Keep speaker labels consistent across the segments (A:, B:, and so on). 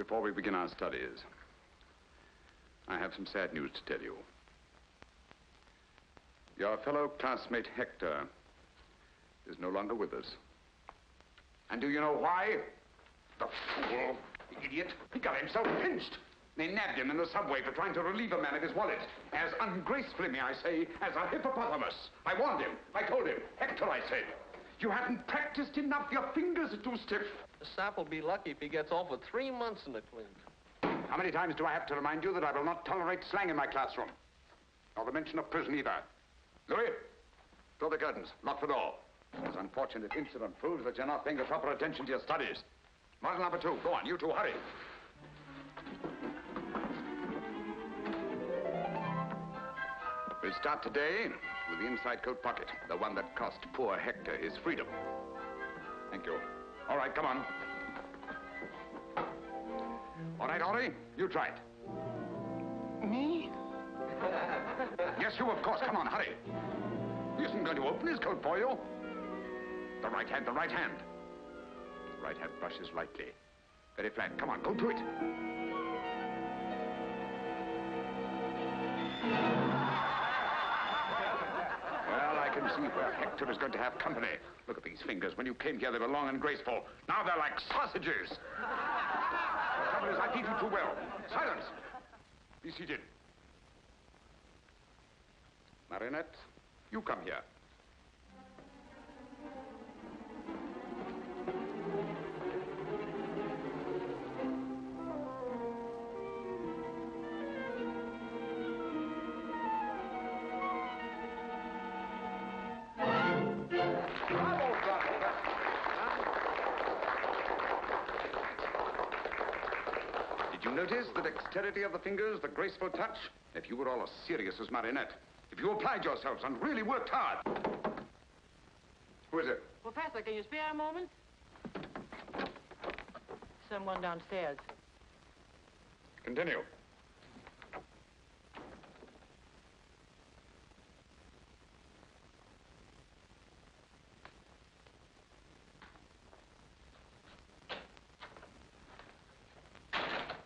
A: before we begin our studies, I have some sad news to tell you. Your fellow classmate Hector is no longer with us. And do you know why? The fool, the idiot, he got himself pinched. They nabbed him in the subway for trying to relieve a man of his wallet. As ungracefully, may I say, as a hippopotamus. I warned him. I told him. Hector, I said, you haven't practiced enough. Your fingers are too stiff.
B: The sap will be lucky if he gets off with 3 months in the clink.
A: How many times do I have to remind you that I will not tolerate slang in my classroom? Nor the mention of prison either. Louis, draw the curtains. Lock the door. This unfortunate incident proves that you're not paying the proper attention to your studies. Model number 2. Go on, you two, hurry. We'll start today with the inside coat pocket, the one that cost poor Hector his freedom. Thank you. All right, come on. All right, Henri, you try it.
C: Me?
A: Yes, you, of course. Come on, hurry. He isn't going to open his coat for you. The right hand, the right hand. The right hand brushes lightly. Very flat. Come on, go to it. Well, I can see where Hector is going to have company. Look at these fingers. When you came here, they were long and graceful. Now they're like sausages. The trouble is, I beat you too well. Silence. Be seated. Marinette, you come here. Notice the dexterity of the fingers, the graceful touch? If you were all as serious as Marinette, if you applied yourselves and really worked hard. Who is it?
D: Professor, can you spare a moment? Someone downstairs.
A: Continue.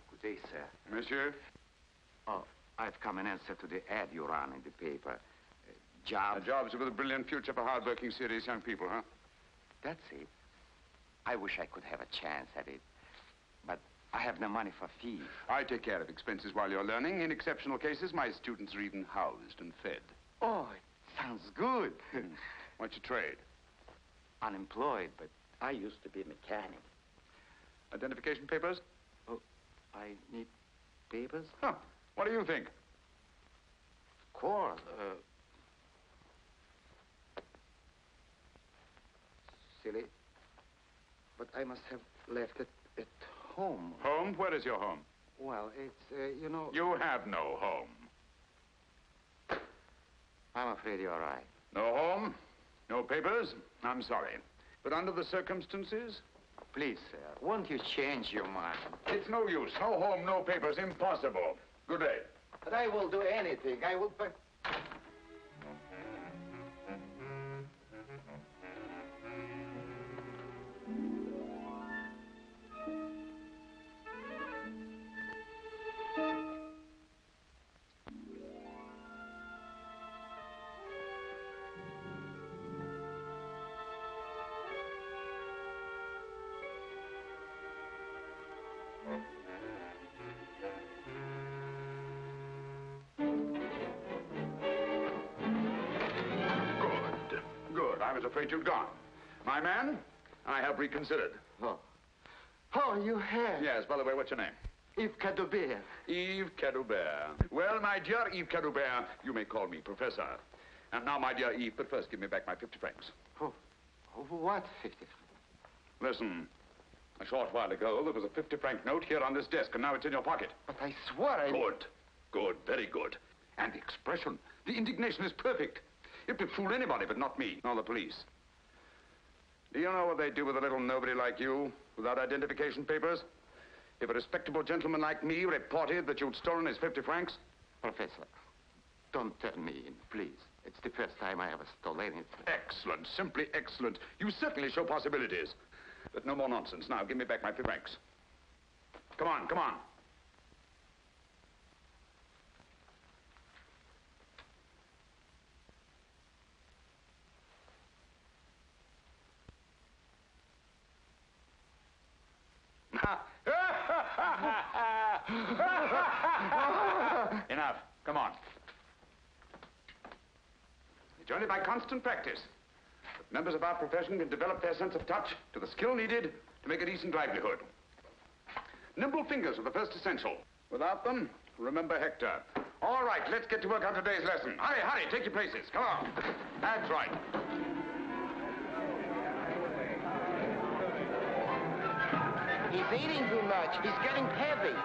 C: Good day, sir.
A: Monsieur?
C: Oh, I've come in answer to the ad you ran in the paper. Jobs.
A: Jobs with a brilliant future for hard-working, serious young people, huh?
C: That's it. I wish I could have a chance at it. But I have no money for fees.
A: I take care of expenses while you're learning. In exceptional cases, my students are even housed and fed.
C: Oh, it sounds good.
A: What's your trade?
C: Unemployed, but I used to be a mechanic.
A: Identification papers?
C: Oh, I need papers?
A: Huh. What do you think?
C: Of course. Silly. But I must have left it at home.
A: Home? Where is your home?
C: Well, it's, you know...
A: You have no home.
C: I'm afraid you're right.
A: No home? No papers? I'm sorry. But under the circumstances...
C: Please, sir, won't you change your mind?
A: It's no use. No home, no papers. Impossible. Good day.
C: But I will do anything. I will...
A: I was afraid you'd gone. My man, I have reconsidered.
C: Oh. Oh, you have?
A: Yes, by the way, what's your name?
C: Yves Cadoubert.
A: Yves Cadoubert. Well, my dear Yves Cadoubert, you may call me Professor. And now, my dear Yves, but first give me back my 50 francs.
C: Oh, what 50 francs?
A: Listen, a short while ago, there was a 50-franc note here on this desk, and now it's in your pocket.
C: But I swore I...
A: Good. Good, very good. And the expression, the indignation is perfect. It would fool anybody, but not me, nor the police. Do you know what they'd do with a little nobody like you, without identification papers? If a respectable gentleman like me reported that you'd stolen his 50 francs?
C: Professor, don't turn me in, please. It's the first time I ever stole anything.
A: Excellent, simply excellent. You certainly show possibilities. But no more nonsense. Now, give me back my 50 francs. Come on, come on. Enough. Come on. It's only by constant practice that members of our profession can develop their sense of touch to the skill needed to make a decent livelihood. Nimble fingers are the first essential. Without them, remember Hector. All right, let's get to work on today's lesson. Hurry, hurry, take your places. Come on. That's right.
E: He's eating too much. He's getting heavy.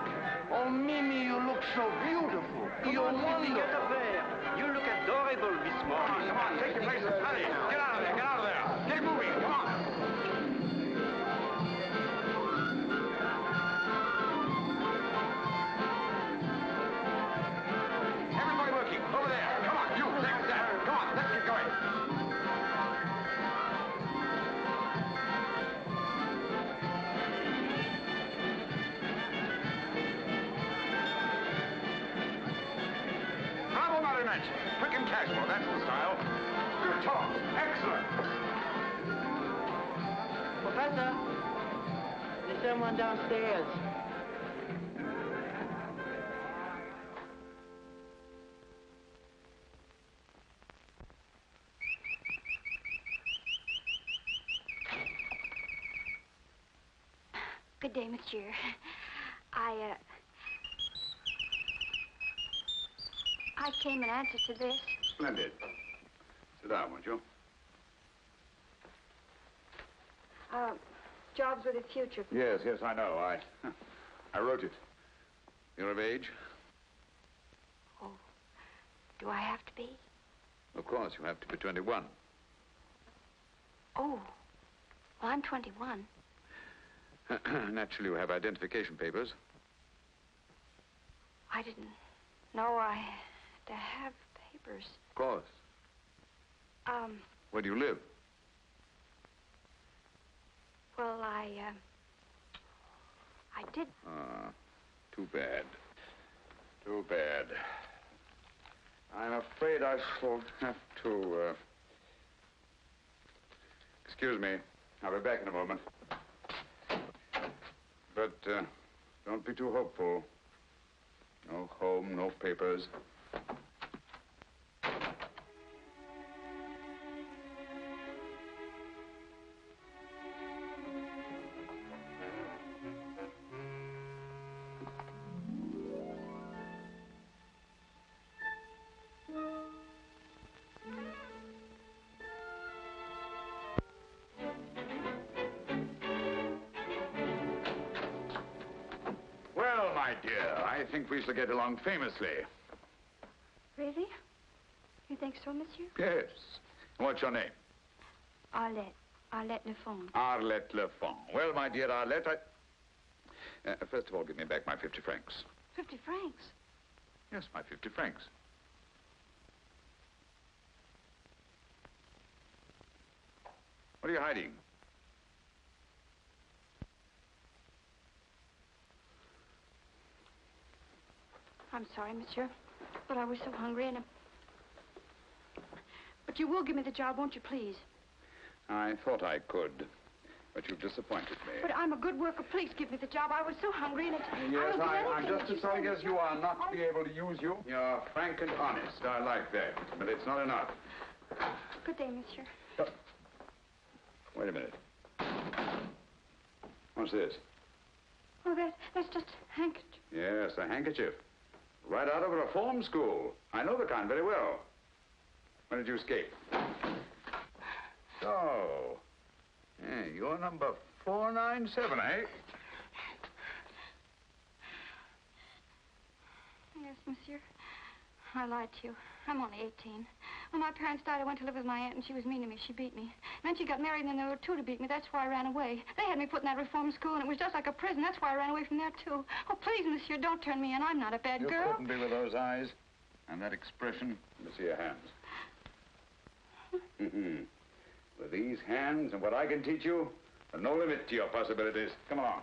E: Oh, Mimi, you look so beautiful. You're wonderful.
F: You look adorable this morning.
A: Come on, take your places. Hurry. Get out of there, get out of there. Get moving, come on. Everybody working. Over there. Come on, you, next there. Come on, let's get going. Bravo, Marionette. Quick and casual, that's the style. Good talk. Excellent.
D: Professor, there's someone downstairs.
G: Good day, monsieur. I came in answer to this.
A: Splendid. Sit down, won't you?
G: Jobs with a future.
A: Yes, yes, I know. I wrote it. You're of age?
G: Oh, do I have to be?
A: Of course, you have to be 21.
G: Oh, well, I'm 21.
A: Naturally, you have identification papers.
G: I didn't know I had to have papers.
A: Of course. Where do you live?
G: Well, I did.
A: Too bad. Too bad. I'm afraid I shall have to, Excuse me. I'll be back in a moment. But, don't be too hopeful. No home, no papers. Well, my dear, I think we shall get along famously.
G: Really? You think so, monsieur?
A: Yes. What's your name?
G: Arlette. Arlette Lefond.
A: Arlette Lefond. Well, my dear Arlette, first of all, give me back my 50 francs.
G: 50 francs?
A: Yes, my 50 francs. What are you hiding?
G: I'm sorry, monsieur, but I was so hungry and... But you will give me the job, won't you, please?
A: I thought I could, but you've disappointed me.
G: But I'm a good worker. Please give me the job. I was so hungry and it...
A: Yes,
G: I will do
A: I'm
G: anything
A: just
G: that
A: as sorry
G: say,
A: as you are not to be able to use you. You're frank and honest. I like that, but it's not enough.
G: Good day, monsieur.
A: Wait a minute. What's this?
G: Oh, that's just a handkerchief.
A: Yes, a handkerchief. Right out of a reform school. I know the kind very well. When did you escape? So, you're number 497, eh?
G: Yes, monsieur. I lied to you. I'm only 18. When my parents died, I went to live with my aunt, and she was mean to me. She beat me. And then she got married, and then there were two to beat me. That's why I ran away. They had me put in that reform school, and it was just like a prison. That's why I ran away from there, too. Oh, please, monsieur, don't turn me in. I'm not a bad
A: You
G: girl.
A: couldn't be with those eyes and that expression. Let me see your hands. With these hands and what I can teach you, there's no limit to your possibilities. Come along.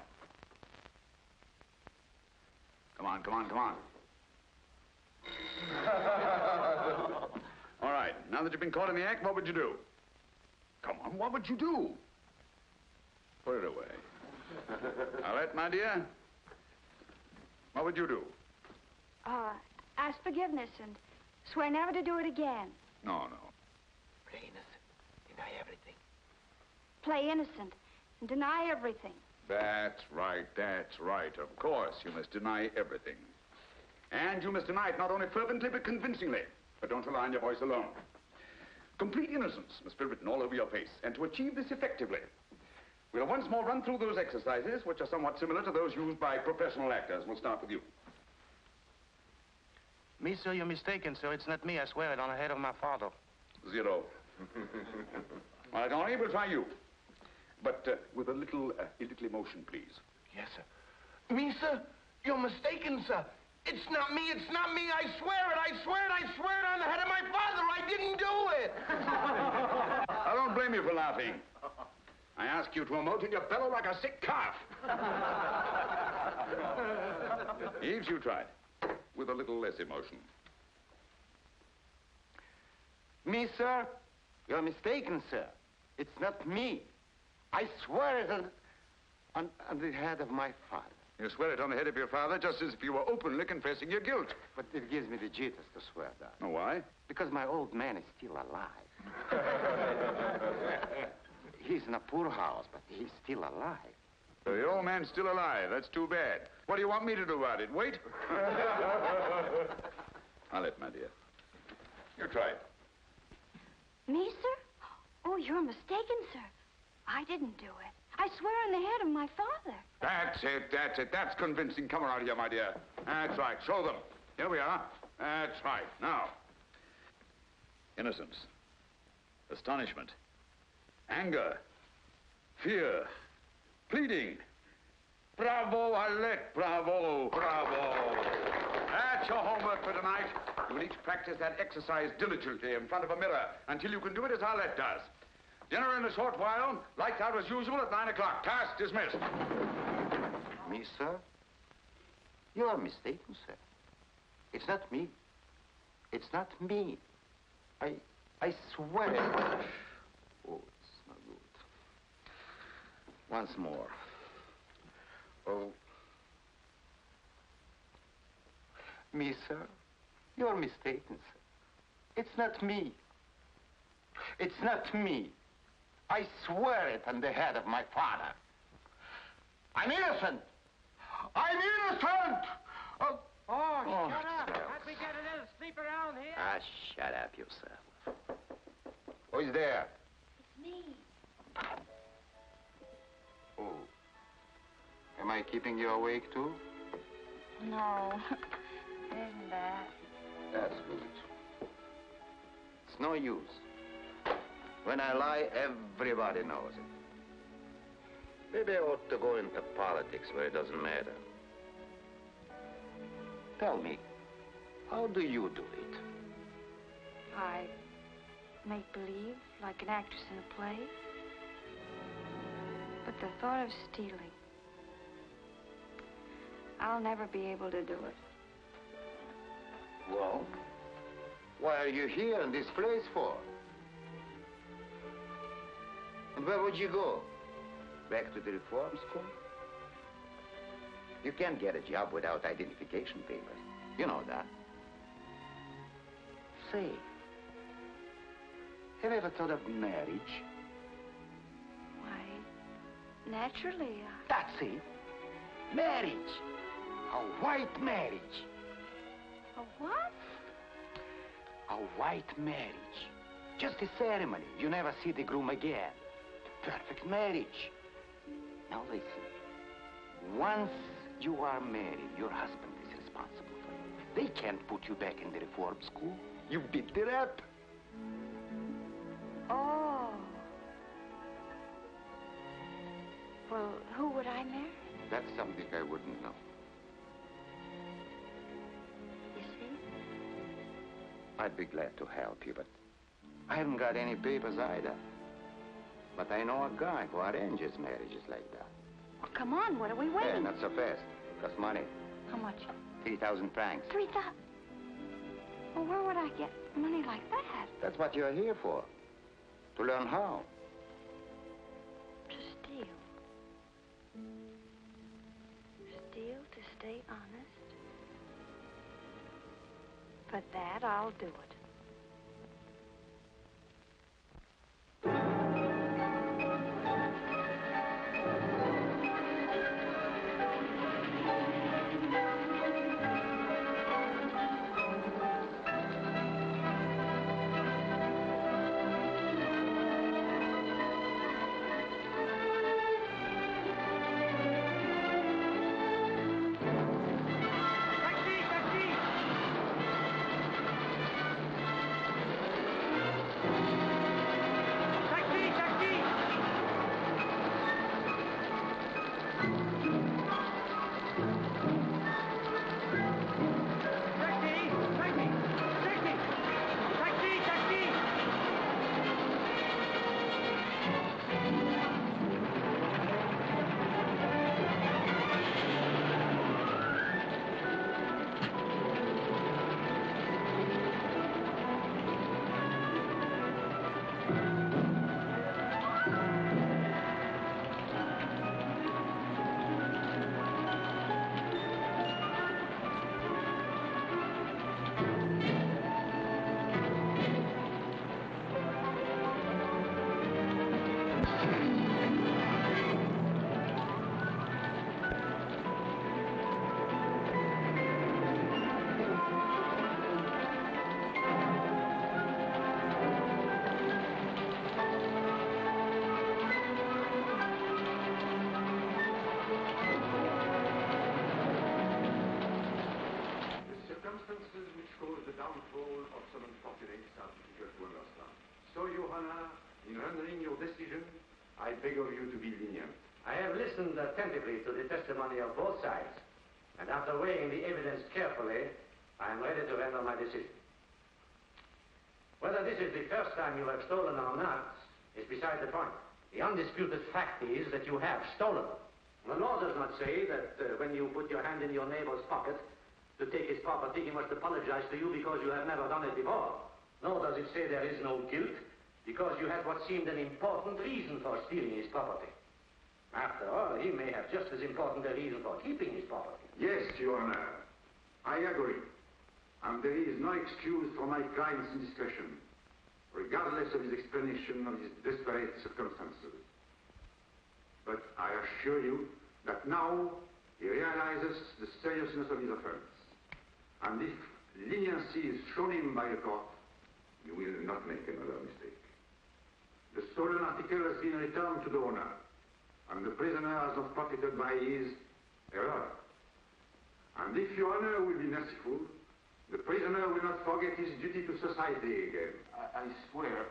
A: Come on, come on, come on. All right, now that you've been caught in the act, what would you do? Come on, what would you do? Put it away. Arlette, my dear, what would you do?
G: Ask forgiveness and swear never to do it again.
A: No.
E: Play innocent. Deny everything.
G: Play innocent and deny everything.
A: That's right, that's right. Of course, you must deny everything. And you must deny it not only fervently, but convincingly. But don't rely on your voice alone. Complete innocence must be written all over your face. And to achieve this effectively, we'll once more run through those exercises, which are somewhat similar to those used by professional actors. We'll start with you.
H: Me, sir, you're mistaken, sir. It's not me. I swear it on the head of my father.
A: 0. All right, Henri, we'll try you. But with a little emotion, please.
E: Yes, sir. Me, sir? You're mistaken, sir. It's not me. It's not me. I swear it. I swear it. I swear it on the head of my father. I didn't do it.
A: I don't blame you for laughing. I ask you to emote and you bellow like a sick calf. Yves, you tried. With a little less emotion.
C: Me, sir? You're mistaken, sir. It's not me. I swear it on the head of my father.
A: You swear it on the head of your father just as if you were openly confessing your guilt.
C: But it gives me the jitters to swear that.
A: Oh, why?
C: Because my old man is still alive. He's in a poor house, but he's still alive.
A: So the old man's still alive. That's too bad. What do you want me to do about it? Wait? Arlette, my dear. You try it.
G: Me, sir? Oh, you're mistaken, sir. I didn't do it. I swear on the head of my father.
A: That's it, that's it. That's convincing. Come around here, my dear. That's right. Show them. Here we are. That's right. Now. Innocence. Astonishment. Anger. Fear. Pleading. Bravo, Arlette. Bravo, bravo. That's your homework for tonight. You will each practice that exercise diligently in front of a mirror until you can do it as Arlette does. Dinner in a short while. Lights out as usual at 9 o'clock. Task dismissed.
C: Me, sir? You are mistaken, sir. It's not me. It's not me. I swear it. Oh, it's not good. Once more. Oh. Me, sir? You're mistaken, sir. It's not me. It's not me. I swear it on the head of my father. I'm innocent. I'm innocent!
D: Oh, shut up.
C: Sir.
D: Can't we get a little sleep around here?
C: Ah, shut up yourself. Who is there?
G: It's me.
C: Oh. Am I keeping you awake, too?
G: No. It isn't that.
C: That's good. It's no use. When I lie, everybody knows it. Maybe I ought to go into politics where it doesn't matter. Tell me, how do you do it?
G: I make believe like an actress in a play. But the thought of stealing, I'll never be able to do it.
C: Well, why are you here in this place for? And where would you go? Back to the reform school? You can't get a job without identification papers. You know that. Say, have you ever thought of marriage?
G: Why, naturally,
C: That's it. Marriage. A white marriage.
G: A what?
C: A white marriage. Just a ceremony. You never see the groom again. Perfect marriage. Now listen. Once you are married, your husband is responsible for you. They can't put you back in the reform school. You beat it up.
G: Oh. Well, who would I marry?
C: That's something I wouldn't know.
G: You see?
C: I'd be glad to help you, but I haven't got any papers either. But I know a guy who arranges marriages like that.
G: Well, come on, what are we
C: Hey,
G: waiting?
C: not so fast. It costs money.
G: How much?
C: 3,000 francs.
G: 3,000? Well, where would I get money like that?
C: That's what you're here for. To learn how.
G: To steal. Steal to stay honest? For that, I'll do it.
A: In rendering your decision, I beg of you to be lenient.
F: I have listened attentively to the testimony of both sides, and after weighing the evidence carefully, I am ready to render my decision. Whether this is the first time you have stolen or not is beside the point. The undisputed fact is that you have stolen. The law does not say that when you put your hand in your neighbor's pocket to take his property, he must apologize to you because you have never done it before. Nor does it say there is no guilt because you had what seemed an important reason for stealing his property. After all, he may have just as important a reason for keeping his property.
A: Yes, Your Honor. I agree. And there is no excuse for my client's indiscretion, regardless of his explanation of his desperate circumstances. But I assure you that now he realizes the seriousness of his offense. And if leniency is shown him by the court, you will not make another mistake. The stolen article has been returned to the owner, and the prisoner has not profited by his error. And if Your Honor will be merciful, the prisoner will not forget his duty to society again.
I: I swear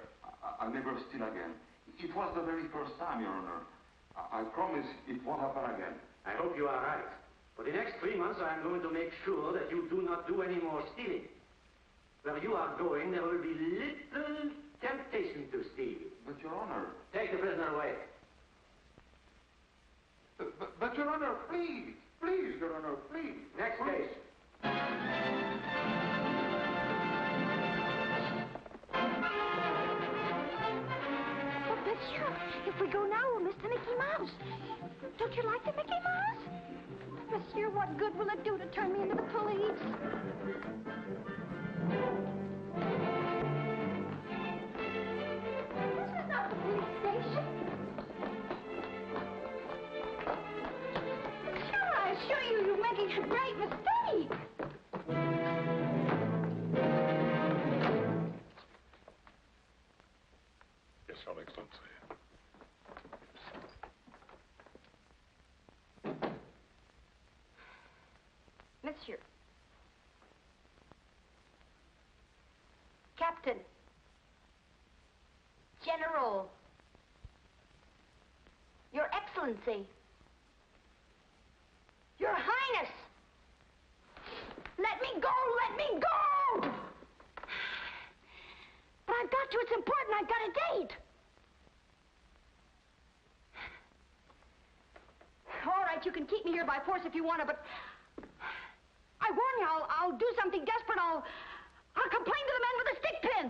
I: I'll never steal again. It was the very first time, Your Honor. I promise it won't happen again.
F: I hope you are right. For the next 3 months, I am going to make sure that you do not do any more stealing. Where you are going, there will be little temptation to steal.
I: But, Your Honor...
F: Take the prisoner away.
I: But Your Honor, please. Please, Your Honor, please.
F: Next case.
G: Oh, monsieur, if we go now, we'll miss the Mickey Mouse. Don't you like the Mickey Mouse? Monsieur, what good will it do to turn me into the police? This is not the police station. Sure, I assure you, you're making a great mistake.
J: Yes, Your Excellency.
G: Monsieur. Captain. General. Your Excellency. Your Highness. Let me go! Let me go! But I've got to. It's important. I've got a date. All right, you can keep me here by force if you want to, but I warn you, I'll do something desperate. I'll complain to the man with the stick pin.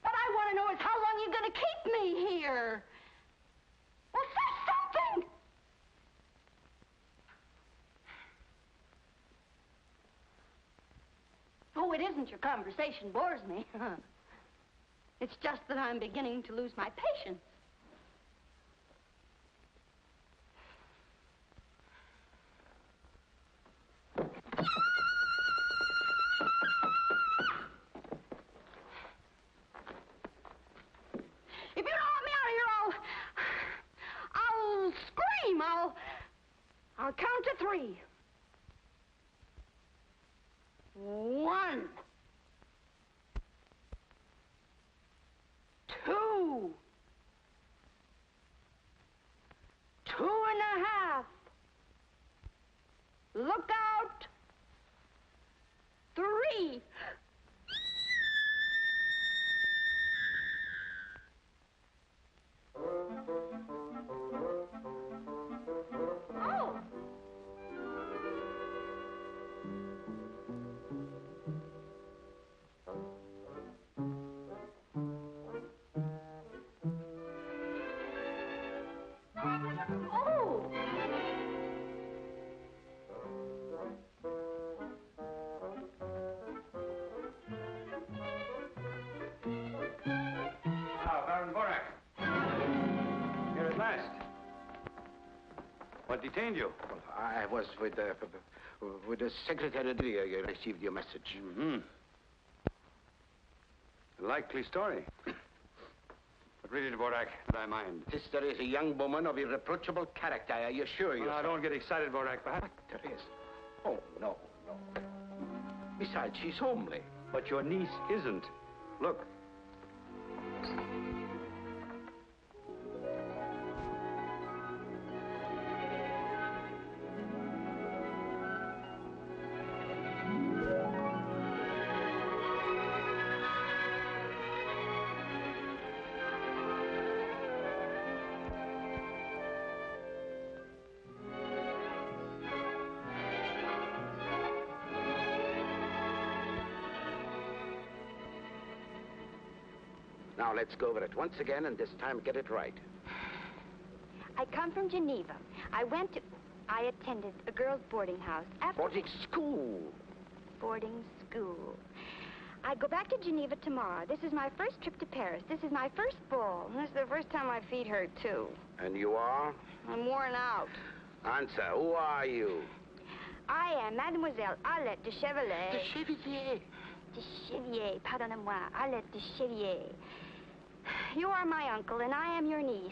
G: What I want to know is how long you're going to keep me here. Well, say something. Oh, it isn't your conversation bores me. It's just that I'm beginning to lose my patience. If you don't let me out of here, I'll scream. I'll count to 3. 1, 2, 2.5. Look out. 3. Oh. Oh!
A: Ah, Baron Borak. Here at last. What detained you?
C: Well, I was with the secretary. I received your message.
A: Mm-hmm. A likely story. But read it, Borak, and I mind.
C: Sister is a young woman of irreproachable character, I assure you.
A: Now, don't get excited, Borak. Perhaps.
C: There is. Oh, no. Besides, she's homely.
A: But your niece isn't. Look.
C: Now, let's go over it once again, and this time get it right.
G: I come from Geneva. I attended a girls' boarding house.
C: Boarding school.
G: Boarding school. I go back to Geneva tomorrow. This is my first trip to Paris. This is my first ball. And this is the first time my feet hurt, too.
C: And you are?
G: I'm worn out.
C: Answer, who are you?
G: I am Mademoiselle Arlette de Chevalier.
C: De Chevalier.
G: De Chevier, pardonnez-moi, Arlette de Chevier. You are my uncle, and I am your niece.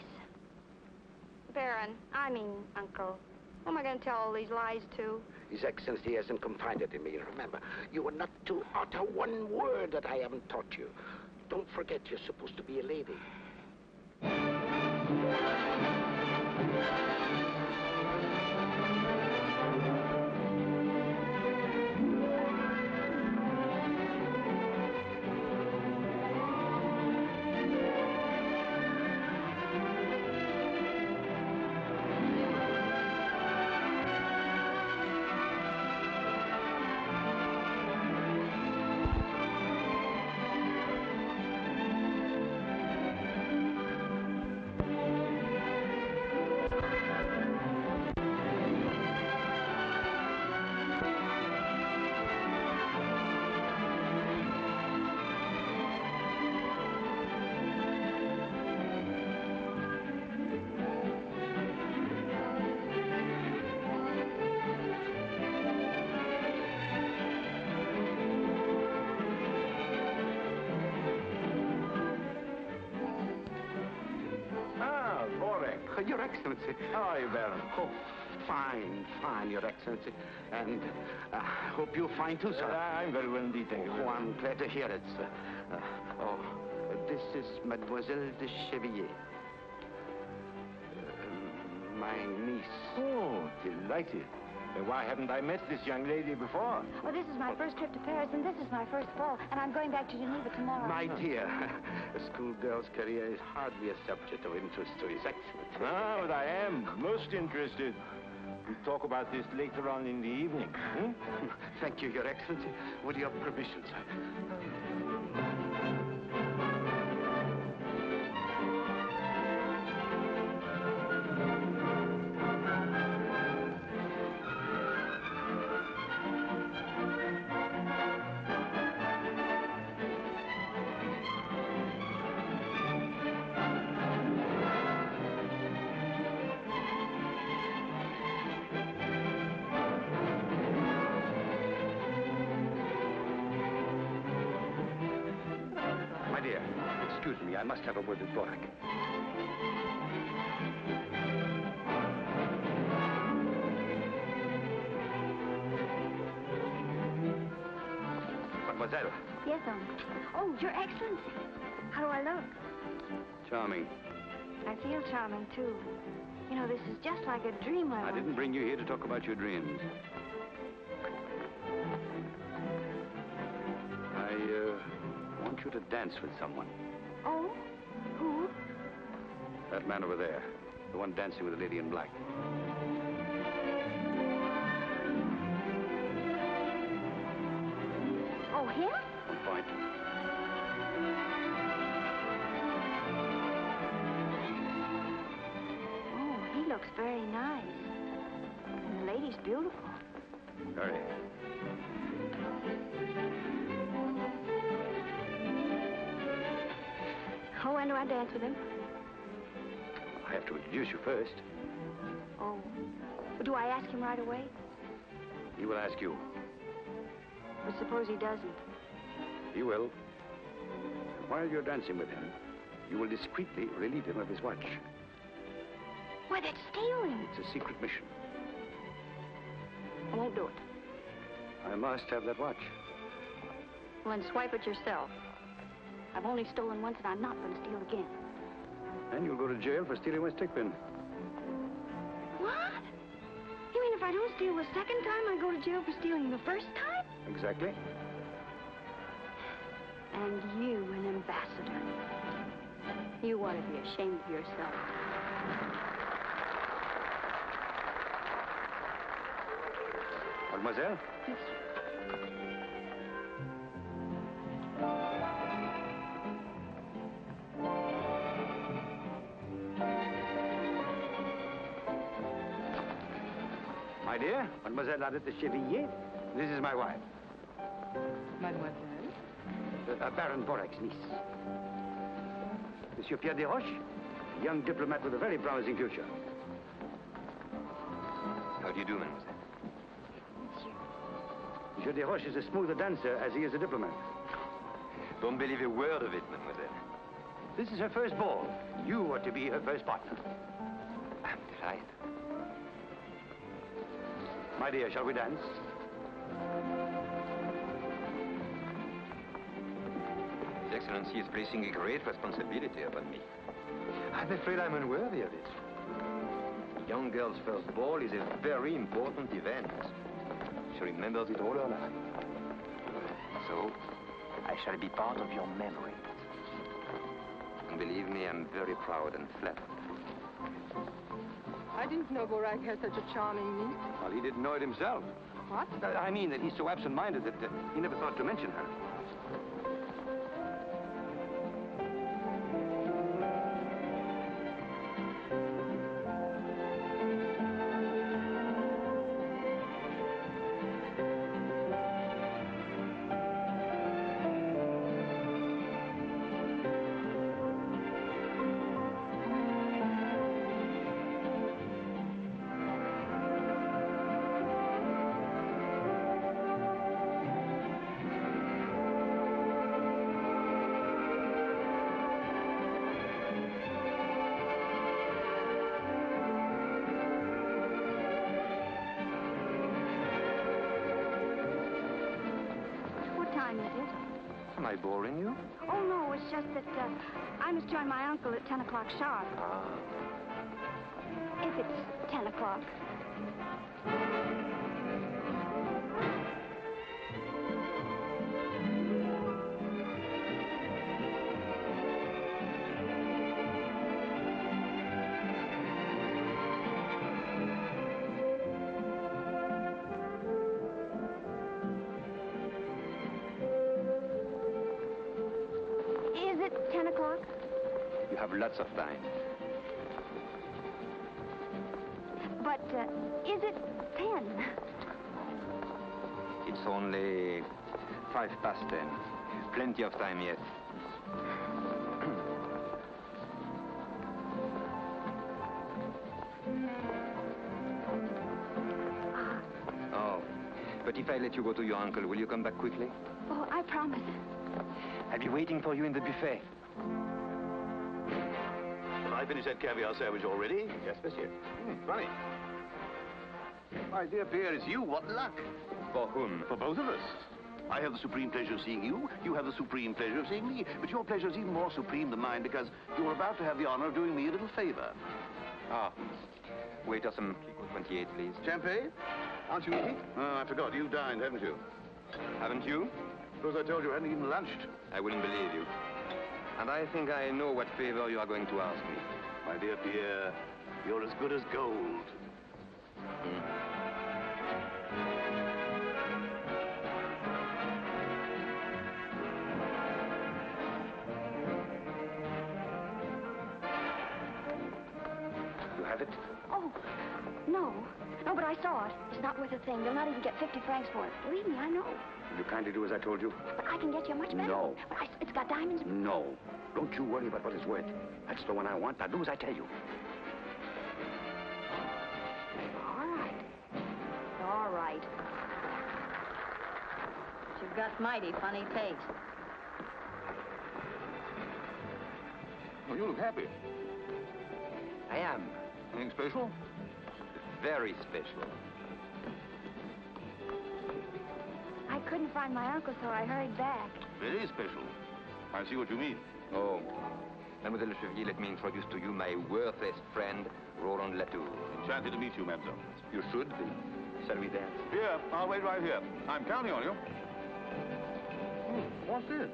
G: Baron, uncle. Who am I going to tell all these lies to?
C: His Excellency hasn't confided in me. Remember, you are not to utter one word that I haven't taught you. Don't forget you're supposed to be a lady. Your Excellency.
A: How are you, Baron?
C: Oh, fine, Your Excellency. And I hope you're fine too, sir.
A: I'm very well indeed, thank you.
C: Oh, I'm glad to hear it, sir. This is Mademoiselle de Chevillier. My niece.
A: Oh, delighted.
H: Why haven't I met this young lady before?
G: Well, this is my first trip to Paris, and this is my first ball, and I'm going back to Geneva tomorrow.
C: My dear, a schoolgirl's career is hardly a subject of interest to His Excellency.
H: Ah, but I am most interested. We'll talk about this later on in the evening. Hmm?
C: Thank you, Your Excellency. With your permission, sir.
A: My dear, excuse me, I must have a word with Borak. Mademoiselle.
G: Yes, Oh, Your Excellency. How do I look?
A: Charming.
G: I feel charming, too. You know, this is just like a dream
A: I didn't bring you here to talk about your dreams. I want you to dance with someone.
G: Oh? Who?
A: That man over there. The one dancing with the lady in black.
G: Oh, him?
A: On point.
G: Oh, he looks very nice. And the lady's beautiful.
A: Very.
G: Oh, when do I dance with him?
A: I have to introduce you first.
G: Oh. Do I ask him right away?
A: He will ask you.
G: But suppose he doesn't?
A: He will. While you're dancing with him, you will discreetly relieve him of his watch.
G: Why, that's stealing.
A: It's a secret mission.
G: I won't do it.
A: I must have that watch.
G: Well, then swipe it yourself. I've only stolen once, and I'm not going to steal again.
A: And you'll go to jail for stealing my stick pin.
G: What? You mean if I don't steal the second time, I go to jail for stealing the first time?
A: Exactly.
G: And you, an ambassador. You ought to be ashamed of yourself.
A: Mademoiselle?
G: Yes,
A: My dear, Mademoiselle Arlette de Chevillé, this is my wife.
J: Mademoiselle?
A: Baron Borak's niece. Monsieur Pierre Desroches, a young diplomat with a very promising future. How do you do, mademoiselle? Monsieur Desroches is as smooth a dancer as he is a diplomat.
K: Don't believe a word of it, mademoiselle.
A: This is her first ball. You are to be her first partner.
K: I'm delighted.
A: My dear, shall we dance?
K: His Excellency is placing a great responsibility upon me. I'm afraid I'm unworthy of it. A young girl's first ball is a very important event. She remembers it all her life. So, I shall be part of your memory. And believe me, I'm very proud and flattered.
J: I didn't know Borak had such a charming niece.
A: Well, he didn't know it himself.
J: What?
A: I mean that he's so absent-minded that he never thought to mention her.
K: Am I boring you?
G: Oh, no, it's just that I must join my uncle at 10 o'clock sharp.
K: Ah.
G: If it's 10 o'clock.
K: have lots of time.
G: But is it 10?
K: It's only 10:05. Plenty of time yet. Oh, but if I let you go to your uncle, will you come back quickly?
G: Oh, I promise.
K: I'll be waiting for you in the buffet.
L: Have I finished that caviar sandwich already?
K: Yes, monsieur.
L: Funny. My dear Pierre, it's you. What luck.
K: For whom?
L: For both of us. I have the supreme pleasure of seeing you. You have the supreme pleasure of seeing me. But your pleasure is even more supreme than mine because you're about to have the honor of doing me a little favor.
K: Ah. Waiter, some Clicquot 28, please.
L: Champagne? Aren't you eating? Oh, I forgot. You've dined, haven't you?
K: Haven't you?
L: Suppose I told you I hadn't even lunched.
K: I wouldn't believe you. And I think I know what favor you are going to ask me.
L: My dear Pierre, you're as good as gold.
K: You have it?
G: Oh, no. No, but I saw it. It's not worth a thing. You'll not even get 50 francs for it. Believe me, I know.
A: Will you kindly do as I told you?
G: But I can get you a much better
A: No.
G: one. But it's got diamonds.
A: No. Don't you worry about what it's worth. That's the one I want. Now do as I tell you.
G: All right. All right.
M: But you've got mighty funny taste.
L: Well, you look happy.
K: I am.
L: Anything special?
K: Very special.
G: I couldn't find my uncle, so I hurried back.
L: Very special. I see what you mean.
K: Oh. Mademoiselle Chevrier, let me introduce to you my worthless friend, Roland Latour.
L: Enchanted to meet you, mademoiselle.
K: You should be. Shall we dance?
L: Here, I'll wait right here. I'm counting on you. What's this?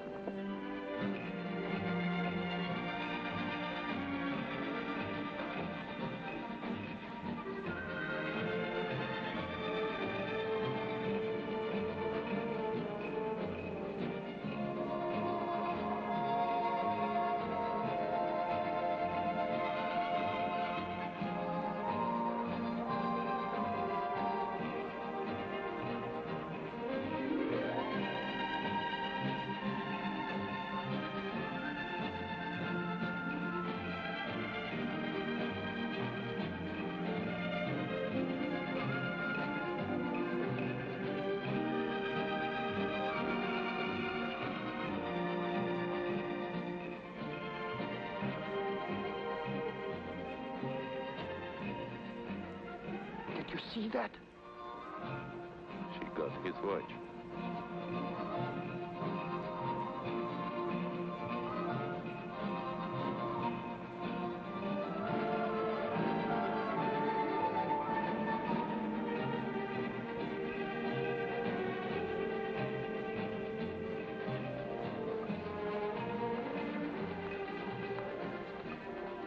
A: You see that?
L: She got his watch.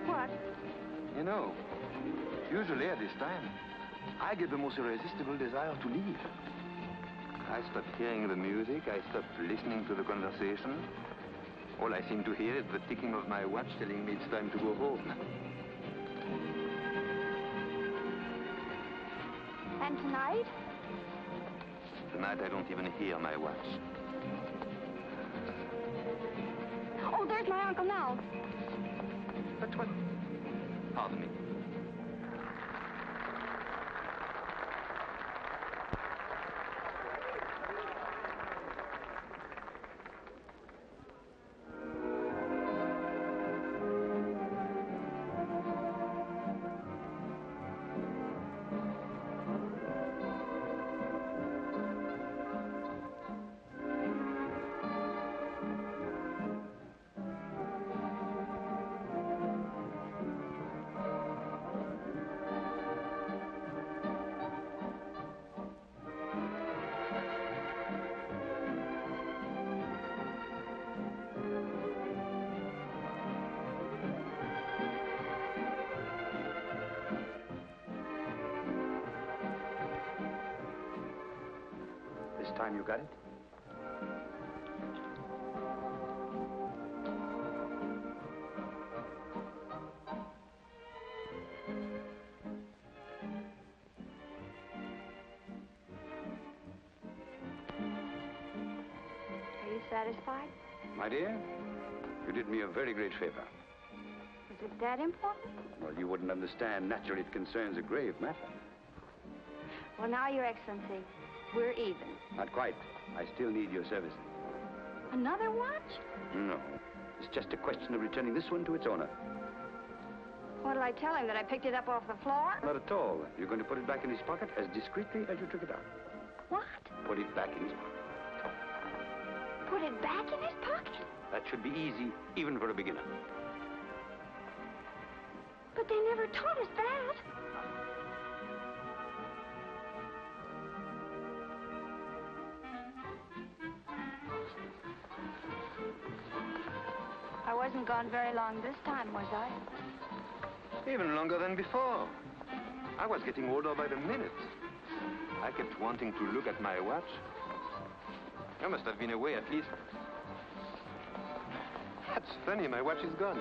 G: What?
K: You know, usually at this time, I get the most irresistible desire to leave. I stopped hearing the music. I stopped listening to the conversation. All I seem to hear is the ticking of my watch telling me it's time to go home.
G: And tonight?
K: Tonight, I don't even hear my watch.
G: Oh, there's my uncle now.
K: But what? Pardon me.
A: This time you got it?
G: satisfied?
A: My dear, you did me a very great favor.
G: Is it that important?
A: Well, you wouldn't understand. Naturally, it concerns a grave matter.
G: Well, now, Your Excellency, we're even.
A: Not quite. I still need your services.
G: Another watch?
A: No. It's just a question of returning this one to its owner.
G: What'll I tell him, that I picked it up off the floor?
A: Not at all. You're going to put it back in his pocket as discreetly as you took it out.
G: What?
A: Put it back in his pocket.
G: Put it back in his pocket?
A: That should be easy, even for a beginner.
G: But they never taught us that. I wasn't gone very long this time, was I?
K: Even longer than before. I was getting older by the minute. I kept wanting to look at my watch. You must have been away at least. That's funny, my watch is gone.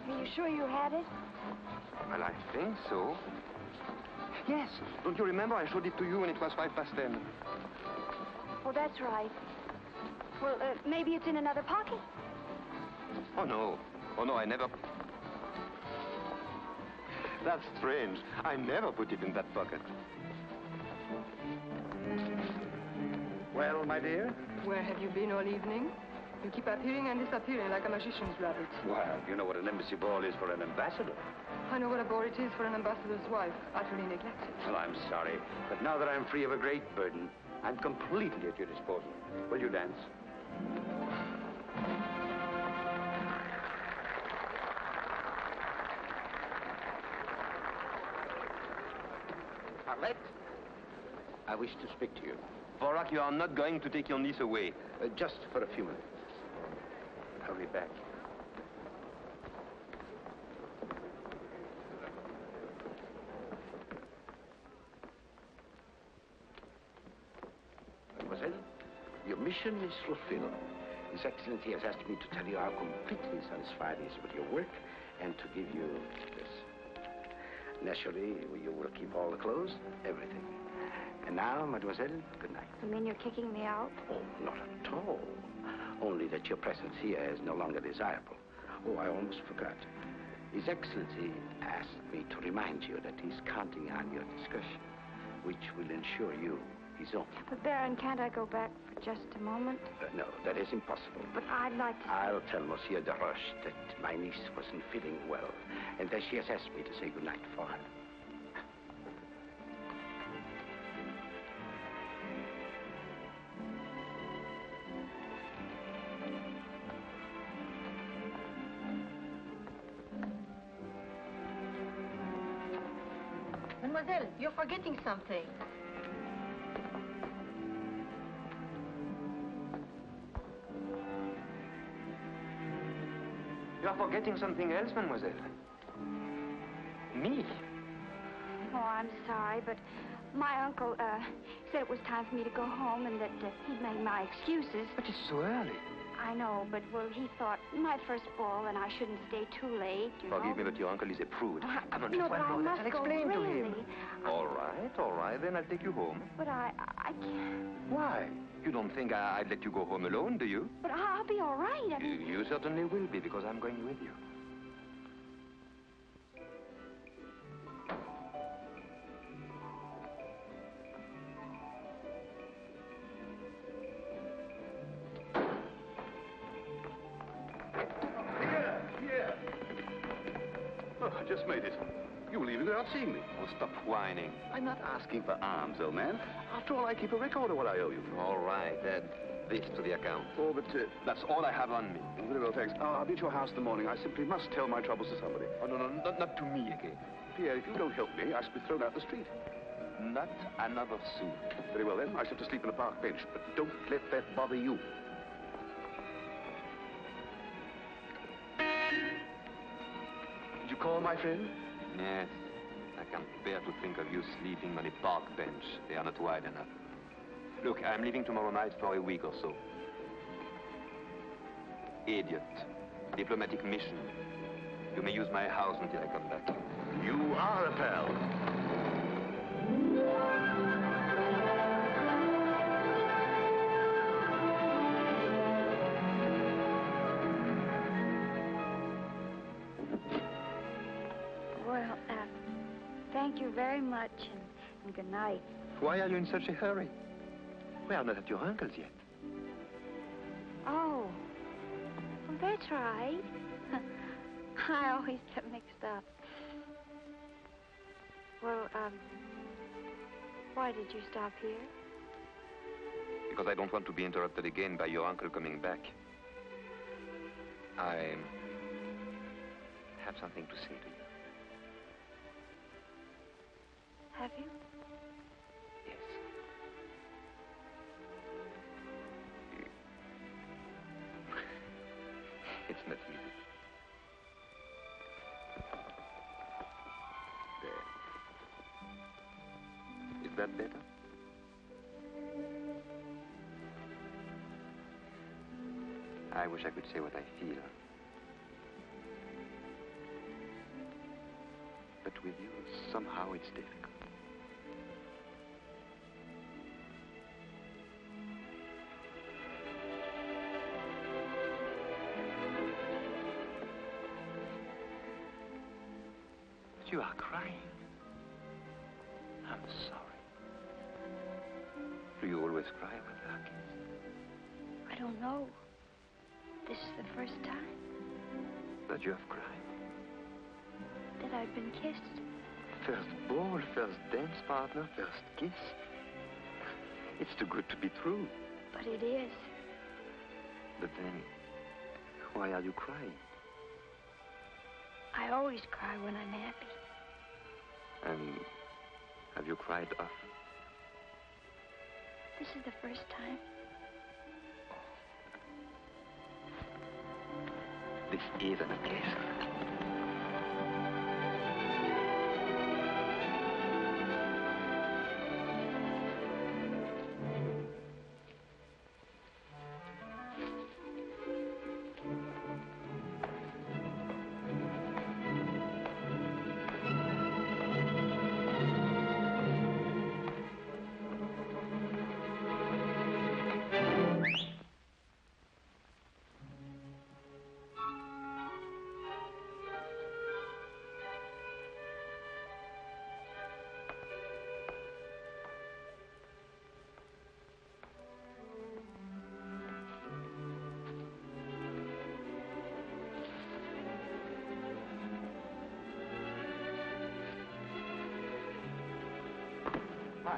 G: Are you sure you had it?
K: Well, I think so. Yes. Don't you remember I showed it to you when it was 10:05?
G: Oh, that's right. Well, maybe it's in another pocket.
K: Oh, no. Oh, no, I never... That's strange. I never put it in that pocket.
A: Well, my dear?
J: Where have you been all evening? You keep appearing and disappearing like a magician's rabbit.
A: Well, you know what an embassy ball is for an ambassador.
J: I know what a bore it is for an ambassador's wife, utterly neglected.
A: Well, I'm sorry, but now that I'm free of a great burden, I'm completely at your disposal. Will you dance?
C: Arlette, I wish to speak to you.
K: Vorak, you are not going to take your niece away.
C: Just for a few minutes. I'll be back. Mademoiselle, your mission is fulfilled. His Excellency has asked me to tell you how completely satisfied he is with your work and to give you this. Naturally, you will keep all the clothes, everything. And now, mademoiselle, good night.
G: You mean you're kicking me out?
C: Oh, not at all. Only that your presence here is no longer desirable. Oh, I almost forgot. His Excellency asked me to remind you that he's counting on your discretion, which will ensure you his own.
G: But, Baron, can't I go back for just a moment?
C: No, that is impossible.
G: But I'd like to...
C: I'll tell Monsieur de Roche that my niece wasn't feeling well, and that she has asked me to say good night for her.
M: Mademoiselle, you're forgetting something.
K: You are forgetting something else, mademoiselle. Me?
G: Oh, I'm sorry, but my uncle, said it was time for me to go home and that he'd made my excuses.
K: But it's so early.
G: I know, but, well, he thought my first ball and I shouldn't stay too late, you know.
K: Forgive me, but your uncle is a prude. Come on,
G: No,
K: just
G: but
K: one
G: I
K: more.
G: must
K: Let's
G: go,
K: explain to
G: really.
K: him. All right, then I'll take you home.
G: But I can't.
K: Why? You don't think I'd let you go home alone, do you?
G: But I'll be all right. I mean...
K: You certainly will be, because I'm going with you.
L: Here. Oh, I just made it. You were leaving without seeing me.
K: Oh, stop whining.
L: I'm not asking for alms, old man. After all, I keep a record of what I owe you.
K: All right, add this to the account.
L: Oh, but that's all I have on me. Very well, thanks. I'll be at your house in the morning. I simply must tell my troubles to somebody.
K: Oh, no, not to me again.
L: Pierre, if you don't help me, I shall be thrown out the street.
K: Not another sou.
L: Very well, then. I shall have to sleep on a park bench, but don't let that bother you. Did you call, my friend?
K: Yes. I can't bear to think of you sleeping on a park bench. They are not wide enough. Look, I'm leaving tomorrow night for a week or so. Idiot. Diplomatic mission. You may use my house until I come back.
L: You are a pal.
G: Thank you very much, and good night.
K: Why are you in such a hurry? We are not at your uncle's yet.
G: Oh. Well, that's right. I always get mixed up. Well, why did you stop here?
K: Because I don't want to be interrupted again by your uncle coming back. I have something to say to you.
G: Have you?
K: Yes. It's not easy. There. Is that better? I wish I could say what I feel. But with you, somehow it's difficult. But you are crying. I'm sorry. Do you always cry when you are kissed?
G: I don't know. This is the first time
K: That you have cried?
G: that I've been kissed.
K: First ball, first dance partner, first kiss. It's too good to be true.
G: But it is.
K: But then, why are you crying?
G: I always cry when I'm happy.
K: And have you cried often?
G: This is the first time.
K: This is an occasion.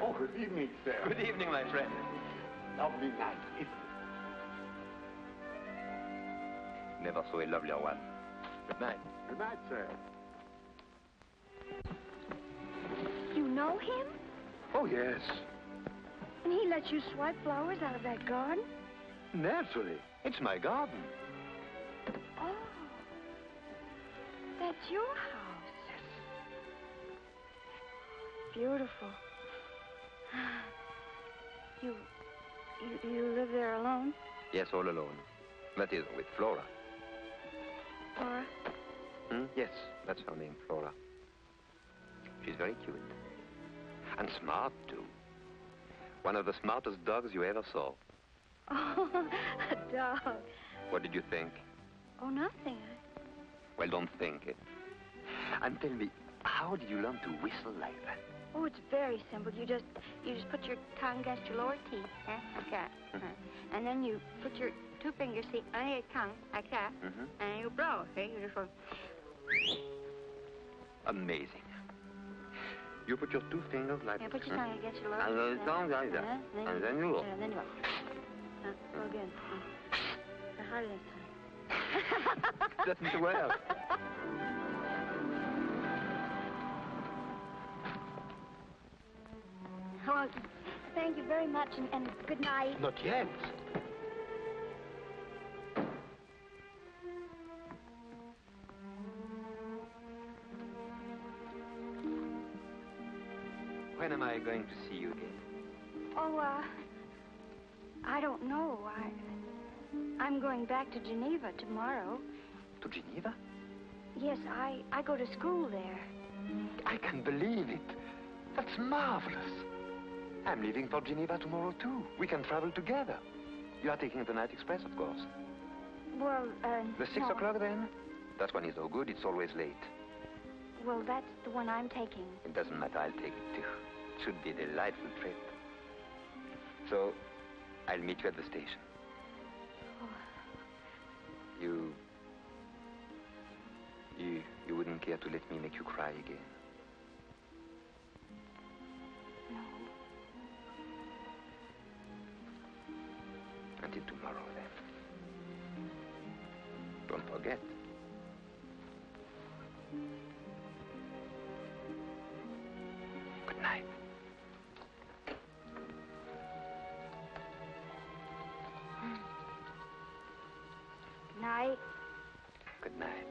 H: Oh, good evening, sir.
K: Good evening, my friend.
H: Lovely night, isn't it?
K: Never saw a lovelier one. Good night.
H: Good night, sir.
G: You know him?
K: Oh, yes.
G: And he lets you swipe flowers out of that garden?
K: Naturally. It's my garden.
G: Oh. That's your house.
K: Yes.
G: Beautiful. You live there alone?
K: Yes, all alone. That is, with Flora.
G: Flora?
K: Yes, that's her name, Flora. She's very cute. And smart, too. One of the smartest dogs you ever saw.
G: Oh, a dog.
K: What did you think?
G: Oh, nothing.
K: Well, don't think it. And tell me, how did you learn to whistle like that?
G: Oh, it's very simple. You just put your tongue against your lower teeth, like that. And then you put your two fingers, see, under your tongue, like that. And you blow, see? You just go...
K: Amazing. You put your two fingers like
G: Yeah, put your tongue against your lower
K: and
G: teeth.
K: the tongue like that. And then you go.
G: And then you go. Go again. Harder this time.
K: Doesn't work.
G: Well, thank you very much, and good night.
K: Not yet. When am I going to see you again?
G: Oh, I don't know. I'm going back to Geneva tomorrow.
K: To Geneva?
G: Yes, I go to school there.
K: I can't believe it. That's marvelous. I'm leaving for Geneva tomorrow, too. We can travel together. You are taking the night express, of course.
G: Well,
K: The 6
G: no.
K: o'clock, then? That one is no good. It's always late.
G: Well, that's the one I'm taking.
K: It doesn't matter, I'll take it too. It should be a delightful trip. So, I'll meet you at the station.
G: Oh.
K: You wouldn't care to let me make you cry again?
G: No.
K: Until tomorrow, then. Don't forget. Good night.
G: Good night.
K: Good night.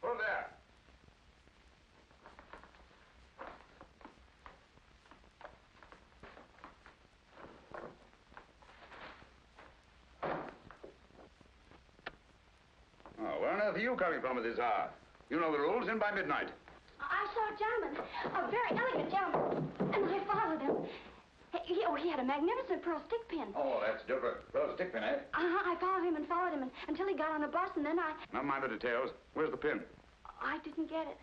A: Hold there. Oh, where on earth are you coming from at this hour? You know the rules, in by midnight.
G: I saw a gentleman, a very elegant gentleman, and I followed him. He had a magnificent pearl stick pin.
A: Oh, that's different. Pearl stick pin, eh?
G: I followed him until he got on a bus, and then
A: Never mind the details. Where's the pin?
G: I didn't get it.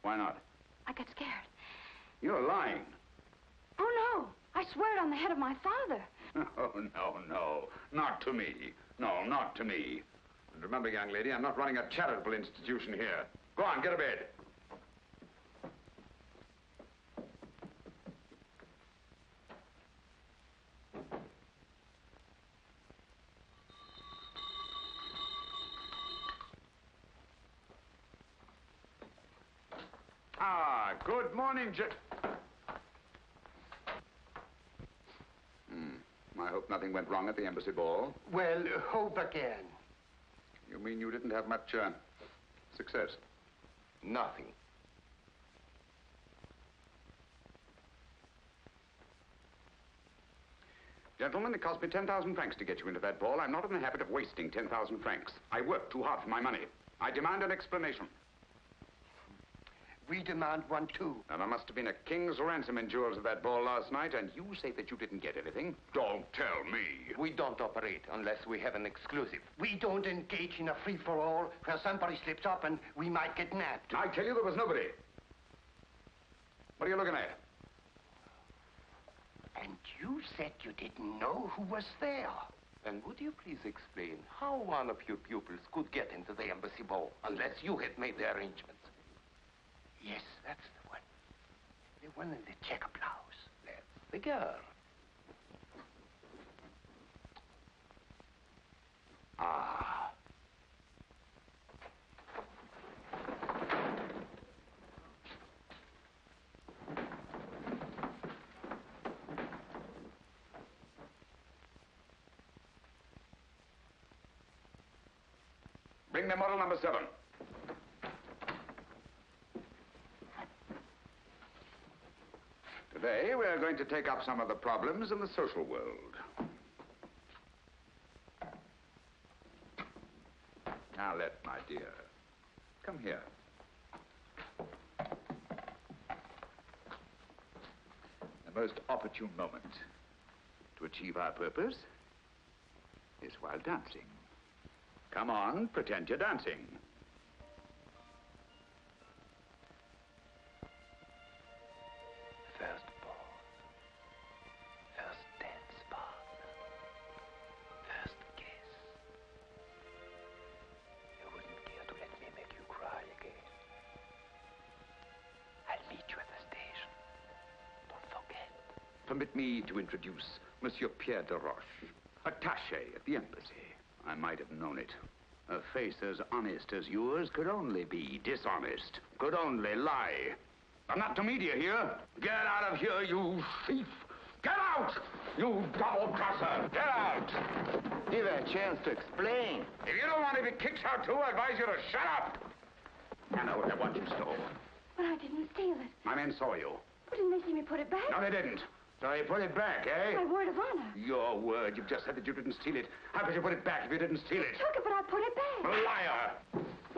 A: Why not?
G: I got scared.
A: You're lying.
G: Oh, no. I swear it on the head of my father.
A: Oh, no. Not to me. No, not to me. And remember, young lady, I'm not running a charitable institution here. Go on, get to bed. Ah, good morning, I hope nothing went wrong at the embassy ball.
E: Well, hope again.
A: You mean you didn't have much, success?
E: Nothing.
A: Gentlemen, it cost me 10,000 francs to get you into that ball. I'm not in the habit of wasting 10,000 francs. I worked too hard for my money. I demand an explanation.
E: We demand one, too.
A: Now, there must have been a king's ransom in jewels at that ball last night, and you say that you didn't get anything? Don't tell me.
E: We don't operate unless we have an exclusive. We don't engage in a free-for-all where somebody slips up and we might get nabbed.
A: I tell you there was nobody. What are you looking at?
E: And you said you didn't know who was there. Then would you please explain how one of your pupils could get into the embassy ball unless you had made the arrangements? Yes, that's the one. The one in the checker blouse. That's the girl. Ah.
A: Bring me model number 7. Today, we're going to take up some of the problems in the social world. Now, Arlette, my dear, come here. The most opportune moment to achieve our purpose is while dancing. Come on, pretend you're dancing.
K: First ball. First dance partner. First kiss. You wouldn't care to let me make you cry again. I'll meet you at the station. Don't forget.
A: Permit me to introduce Monsieur Pierre de Roche, attaché at the embassy. I might have known it. A face as honest as yours could only be dishonest, could only lie. I'm not to media here. Get out of here, you thief! Get out! You double-crosser! Get out!
C: Give her a chance to explain.
A: If you don't want to be kicked out too, I advise you to shut up! I know what you stole.
G: But I didn't steal it.
A: My men saw you.
G: But didn't they see me put it back?
A: No, they didn't. So you put it back, eh?
G: My word of honor.
A: Your word. You've just said that you didn't steal it. How could you put it back if you didn't steal it?
G: I took it, but I put it back.
A: Liar!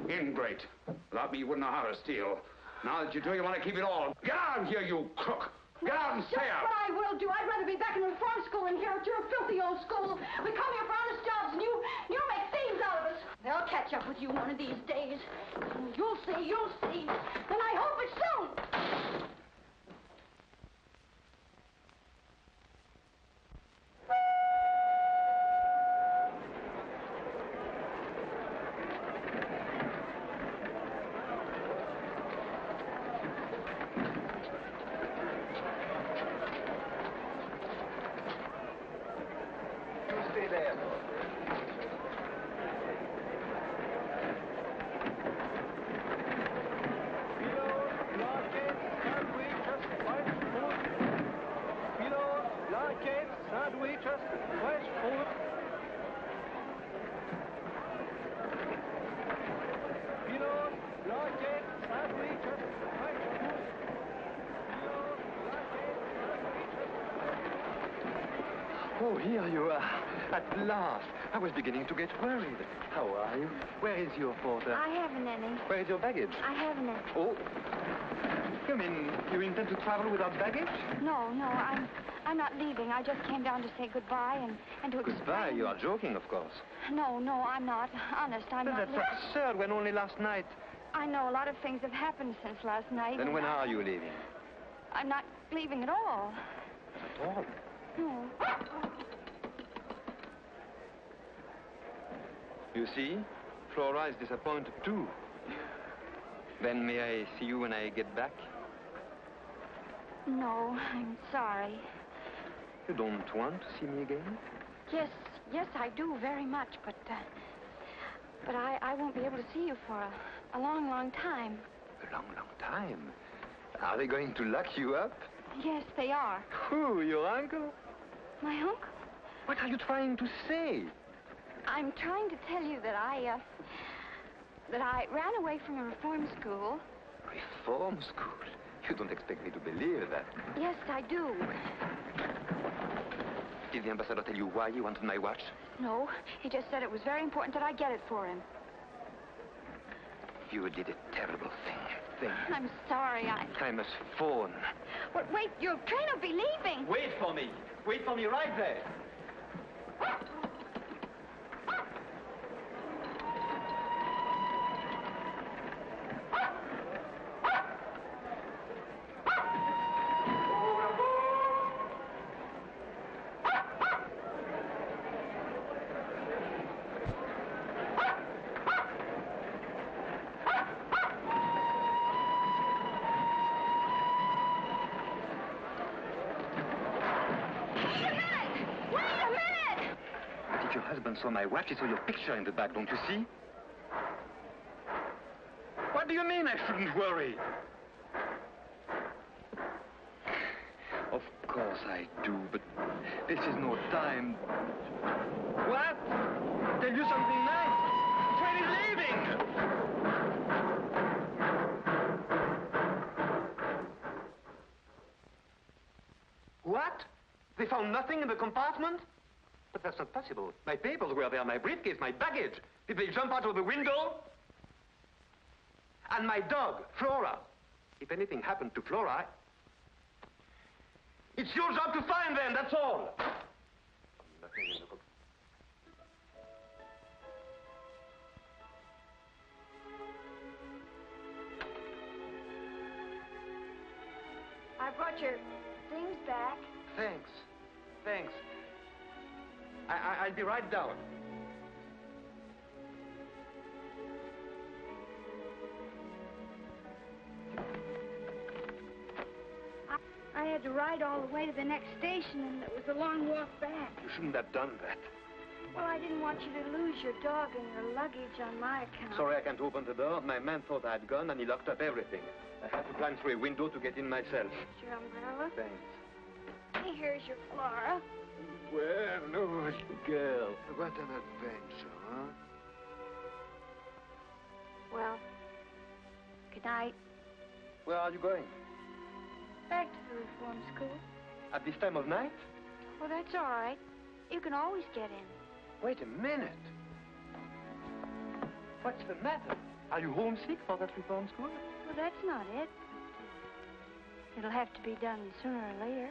A: Ingrate. Without me, you wouldn't know how to steal. Now that you do, you want to keep it all. Get out of here, you crook! Get out and stay out!
G: What I will do. I'd rather be back in reform school than here at your filthy old school. We come here for honest jobs, and you make thieves out of us. They'll catch up with you one of these days. You'll see, you'll see. And I hope it's soon.
K: Oh, here you are. At last. I was beginning to get worried. How are you? Where is your porter?
G: I haven't any.
K: Where is your baggage?
G: I haven't any.
K: Oh. You mean you intend to travel without baggage?
G: No, I'm not leaving. I just came down to say goodbye and to explain.
K: Goodbye? You are joking, of course.
G: No, I'm not. Honest, I'm not.
K: That's absurd when only last night.
G: I know a lot of things have happened since last night.
K: Then when are you leaving?
G: I'm not leaving at all.
K: At all?
G: No.
K: You see, Flora is disappointed too. Then may I see you when I get back?
G: No, I'm sorry.
K: You don't want to see me again?
G: Yes, I do very much, but I won't be able to see you for a long, long time.
K: A long, long time? Are they going to lock you up?
G: Yes, they are.
K: Who, your uncle?
G: My uncle?
K: What are you trying to say?
G: I'm trying to tell you that I ran away from a reform school.
K: Reform school? You don't expect me to believe that.
G: Yes, I do.
K: Did the ambassador tell you why he wanted my watch?
G: No, he just said it was very important that I get it for him.
K: You did a terrible thing.
G: I'm sorry,
K: I must phone.
G: But wait, your train will be leaving.
B: Wait for me. Wait for me right there.
K: Saw my watch, he saw your picture in the back, don't you see? What do you mean I shouldn't worry? Of course I do, but this is no time. What? Tell you something nice? The train is leaving! What? They found nothing in the compartment? But that's not possible. My papers were there, my briefcase, my baggage. Did they jump out of the window? And my dog, Flora. If anything happened to Flora, it's your job to find them, that's all. Nothing in the
G: I brought your things back.
K: Thanks. Thanks. I'll be right down.
G: I had to ride all the way to the next station, and it was a long walk back.
K: You shouldn't have done that.
G: Well, I didn't want you to lose your dog and your luggage on my account.
K: Sorry I can't open the door. My man thought I had gone, and he locked up everything. I had to climb through a window to get in myself.
G: Your umbrella?
K: Thanks.
G: Hey, here's your Flora.
H: Well, no, girl. What an adventure, huh?
G: Well, good night.
K: Where are you going?
G: Back to the reform school.
K: At this time of night?
G: Well, that's all right. You can always get in.
K: Wait a minute. What's the matter? Are you homesick for that reform school?
G: Well, that's not it. It'll have to be done sooner or later.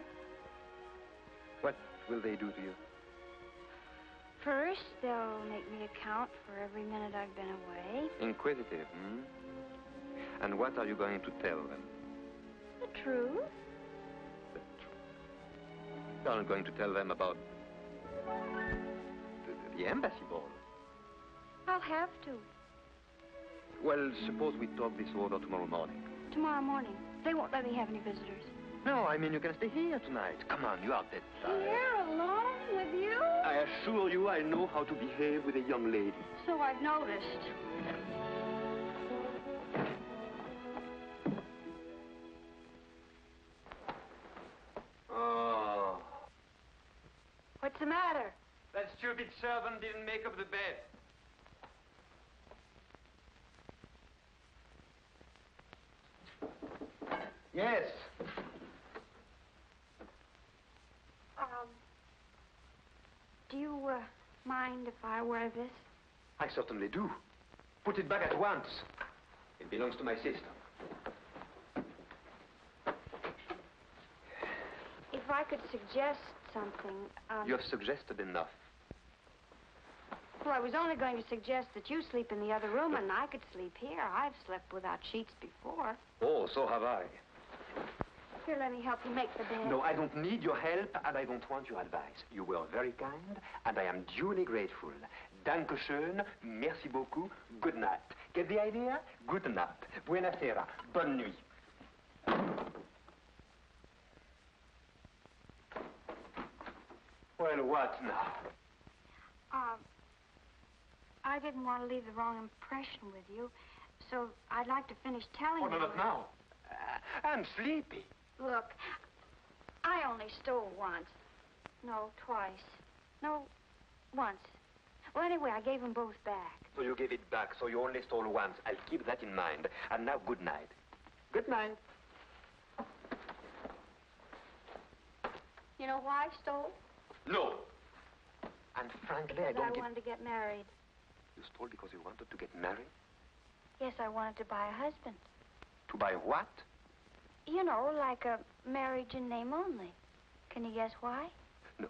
K: What will they do to you?
G: First, they'll make me account for every minute I've been away.
K: Inquisitive, hmm? And what are you going to tell them?
G: The truth.
K: The truth. You're not going to tell them about the embassy ball.
G: I'll have to.
K: Well, suppose we talk this over tomorrow morning.
G: Tomorrow morning. They won't let me have any visitors.
K: No, I mean you can stay here tonight. Come on, you are dead tired.
G: Here, alone with you?
K: I assure you I know how to behave with a young lady.
G: So I've noticed.
K: Oh.
G: What's the matter?
K: That stupid servant didn't make up the bed. Yes.
G: Do you, mind if I wear this?
K: I certainly do. Put it back at once. It belongs to my sister.
G: If I could suggest something,
K: You have suggested enough.
G: Well, I was only going to suggest that you sleep in the other room and I could sleep here. I've slept without sheets before.
K: Oh, so have I.
G: Here, let me help you make the bed.
K: No, I don't need your help, and I don't want your advice. You were very kind, and I am duly grateful. Danke schön, merci beaucoup, good night. Get the idea? Good night. Buena sera. Bonne nuit. Well, what now?
G: I didn't want to leave the wrong impression with you, so I'd like to finish telling
K: Oh,
G: you.
K: no, not now. I'm sleepy.
G: Look, I only stole once. No, twice. No, once. Well, anyway, I gave them both back.
K: So you gave it back, so you only stole once. I'll keep that in mind. And now, good night. Good night.
G: You know why I stole?
K: No. And frankly, I
G: Because
K: don't
G: I wanted to get married.
K: You stole because you wanted to get married?
G: Yes, I wanted to buy a husband.
K: To buy what?
G: You know, like a marriage in name only. Can you guess why?
K: No.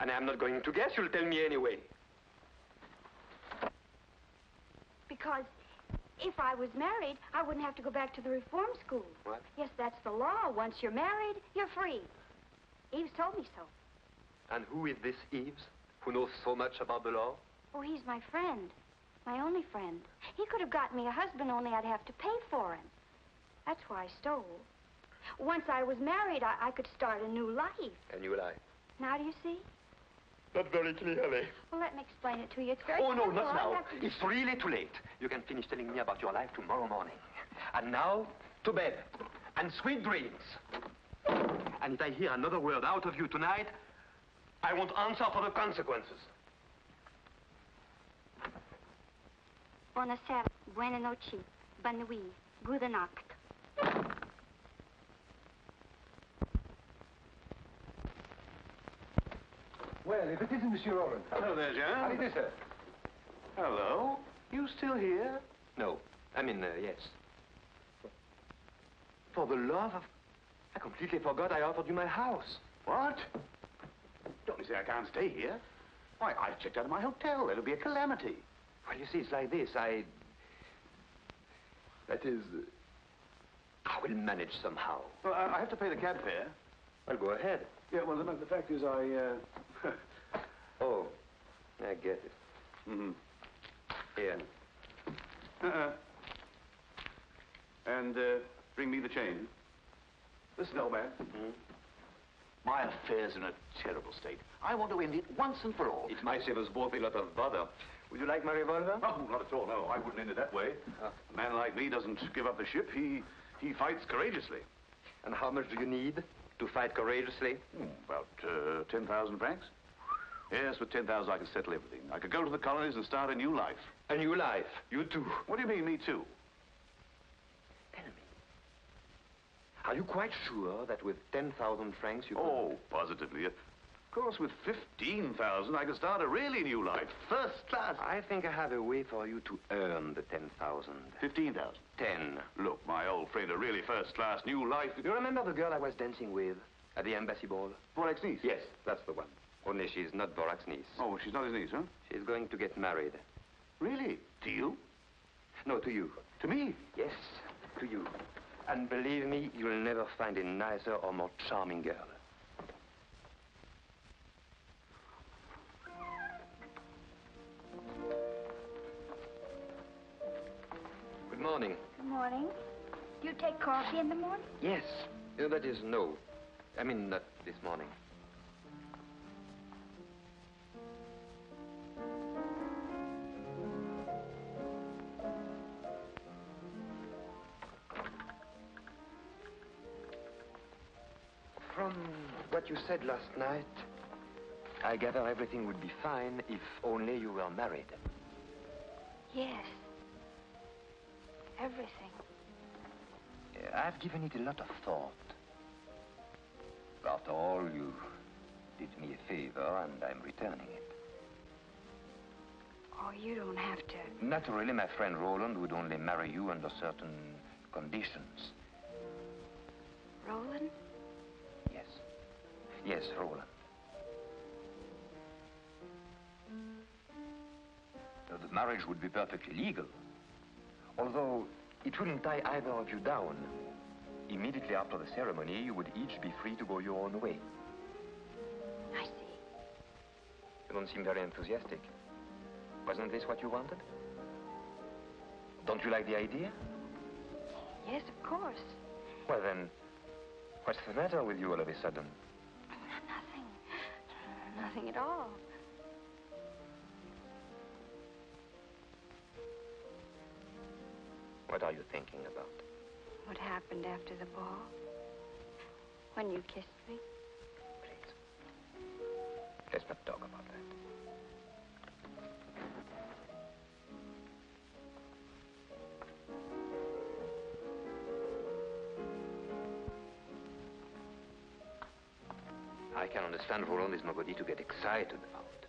K: And I'm not going to guess. You'll tell me anyway.
G: Because if I was married, I wouldn't have to go back to the reform school.
K: What?
G: Yes, that's the law. Once you're married, you're free. Yves told me so.
K: And who is this Yves, who knows so much about the law?
G: Oh, he's my friend. My only friend. He could have gotten me a husband, only I'd have to pay for him. That's why I stole. Once I was married, I could start a new life.
K: A new life.
G: Now do you see?
K: Not very clearly.
G: Well, let me explain it to you. It's very
K: Oh, no,
G: simple.
K: not
G: I
K: now.
G: have to-
K: It's really too late. You can finish telling me about your life tomorrow morning. And now, to bed. And sweet dreams. And if I hear another word out of you tonight, I won't answer for the consequences.
G: Buonasera, buona noche, bonne nuit, gute Nacht.
N: Well, if it isn't Monsieur Oren.
K: Hello there, Jean.
N: How do you do, sir?
K: Hello. You still here? No. I mean, yes. For the love of... I completely forgot I offered you my house.
C: What? Don't you say I can't stay here? Why, I've checked out of my hotel. It'll be a calamity.
K: Well, you see, it's like this. That is... will manage somehow.
L: Well, I have to pay the cab fare.
K: Well, go ahead.
L: Yeah, well, the fact is
K: Oh, I get it.
L: Mm-hmm.
K: Here.
L: And bring me the change. Listen, old man.
K: Mm-hmm.
L: My affair's in a terrible state. I want to end it once and for all.
K: It might save us both a lot of bother. Would you like my revolver?
L: Oh, not at all, no. I wouldn't end it that way. A man like me doesn't give up the ship. He fights courageously.
K: And how much do you need to fight courageously?
L: About 10,000 francs. Yes, with 10,000 I could settle everything. I could go to the colonies and start a new life.
K: A new life? You too?
L: What do you mean, me too?
K: Tell me. Are you quite sure that with 10,000 francs you could...
L: Oh, positively. Of course, with 15,000 I could start a really new life. First class.
K: I think I have a way for you to earn the 10,000.
L: 15,000?
K: 10.
L: Look, my old friend, a really first-class new life...
K: You remember the girl I was dancing with at the embassy ball?
L: Borak's niece?
K: Yes, that's the one. Only she's not Borak's niece.
L: Oh, she's not his niece, huh?
K: She's going to get married.
L: Really? To you?
K: No, to you.
L: To me?
K: Yes, to you. And believe me, you'll never find a nicer or more charming girl. Good morning.
G: Good morning. Do you take coffee in the morning?
K: Yes. That is, no. I mean, not this morning. From what you said last night, I gather everything would be fine if only you were married.
G: Yes. Everything.
K: I've given it a lot of thought. After all, you did me a favor, and I'm returning it.
G: Oh, you don't have to.
K: Naturally, my friend Roland would only marry you under certain conditions.
G: Roland?
K: Yes. Yes, Roland. The marriage would be perfectly legal. Although it wouldn't tie either of you down. Immediately after the ceremony, you would each be free to go your own way.
G: I see.
K: You don't seem very enthusiastic. Wasn't this what you wanted? Don't you like the idea?
G: Yes, of course.
K: Well, then, what's the matter with you all of a sudden?
G: Nothing. Nothing at all.
K: What are you thinking about?
G: What happened after the ball? When you kissed me?
K: Please. Let's not talk about that. I can understand Roland is nobody to get excited about.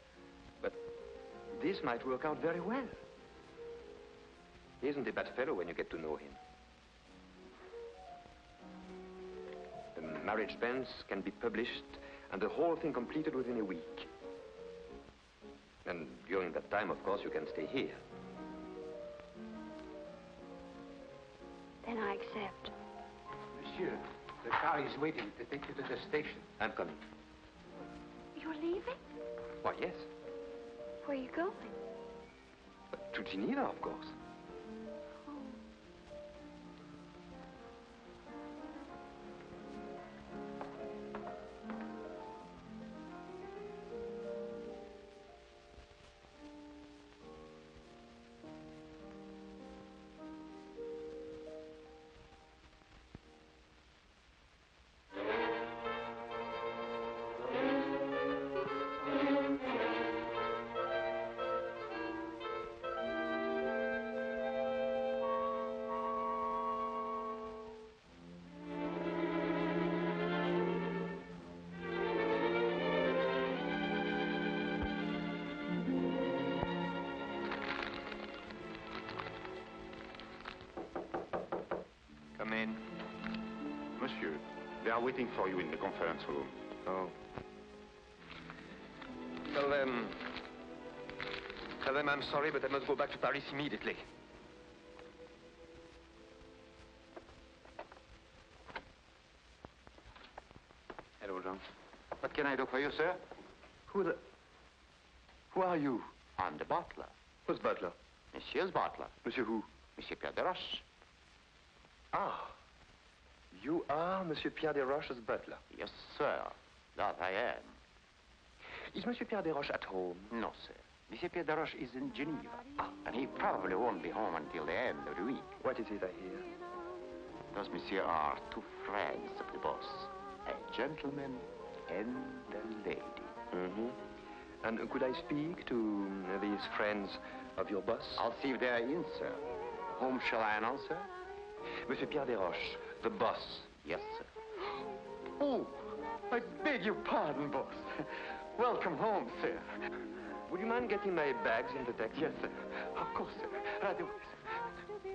K: But this might work out very well. He isn't a bad fellow when you get to know him. The marriage banns can be published and the whole thing completed within a week. And during that time, of course, you can stay here.
G: Then I accept.
F: Monsieur, the car is waiting to take you to the station.
K: I'm coming.
G: You're leaving?
K: Why, yes.
G: Where are you going?
K: To Geneva, of course. Come in.
A: Monsieur, they are waiting for you in the conference room.
K: Oh. Tell them I'm sorry, but I must go back to Paris immediately.
C: Hello, Jean. What can I do for you, sir? Who are you? I'm the butler.
K: Who's butler?
C: Monsieur's butler.
K: Monsieur who?
C: Monsieur Pierre Desroches.
K: Ah. You are Monsieur Pierre Desroches' butler?
C: Yes, sir. That I am.
K: Is Monsieur Pierre Desroches at home?
C: No, sir. Monsieur Pierre Desroches is in Geneva. And he probably won't be home until the end of the week.
K: What is it I hear?
C: Those, monsieur, are two friends of the boss. A gentleman and a lady.
K: Mm-hmm. And could I speak to these friends of your boss?
C: I'll see if they're in, sir. Whom shall I announce, sir?
K: Monsieur Pierre Desroches, the boss.
C: Yes, sir.
K: Oh, I beg your pardon, boss. Welcome home, sir. Would you mind getting my bags in the taxi?
L: Yes, sir. Of course, sir. Right away, sir.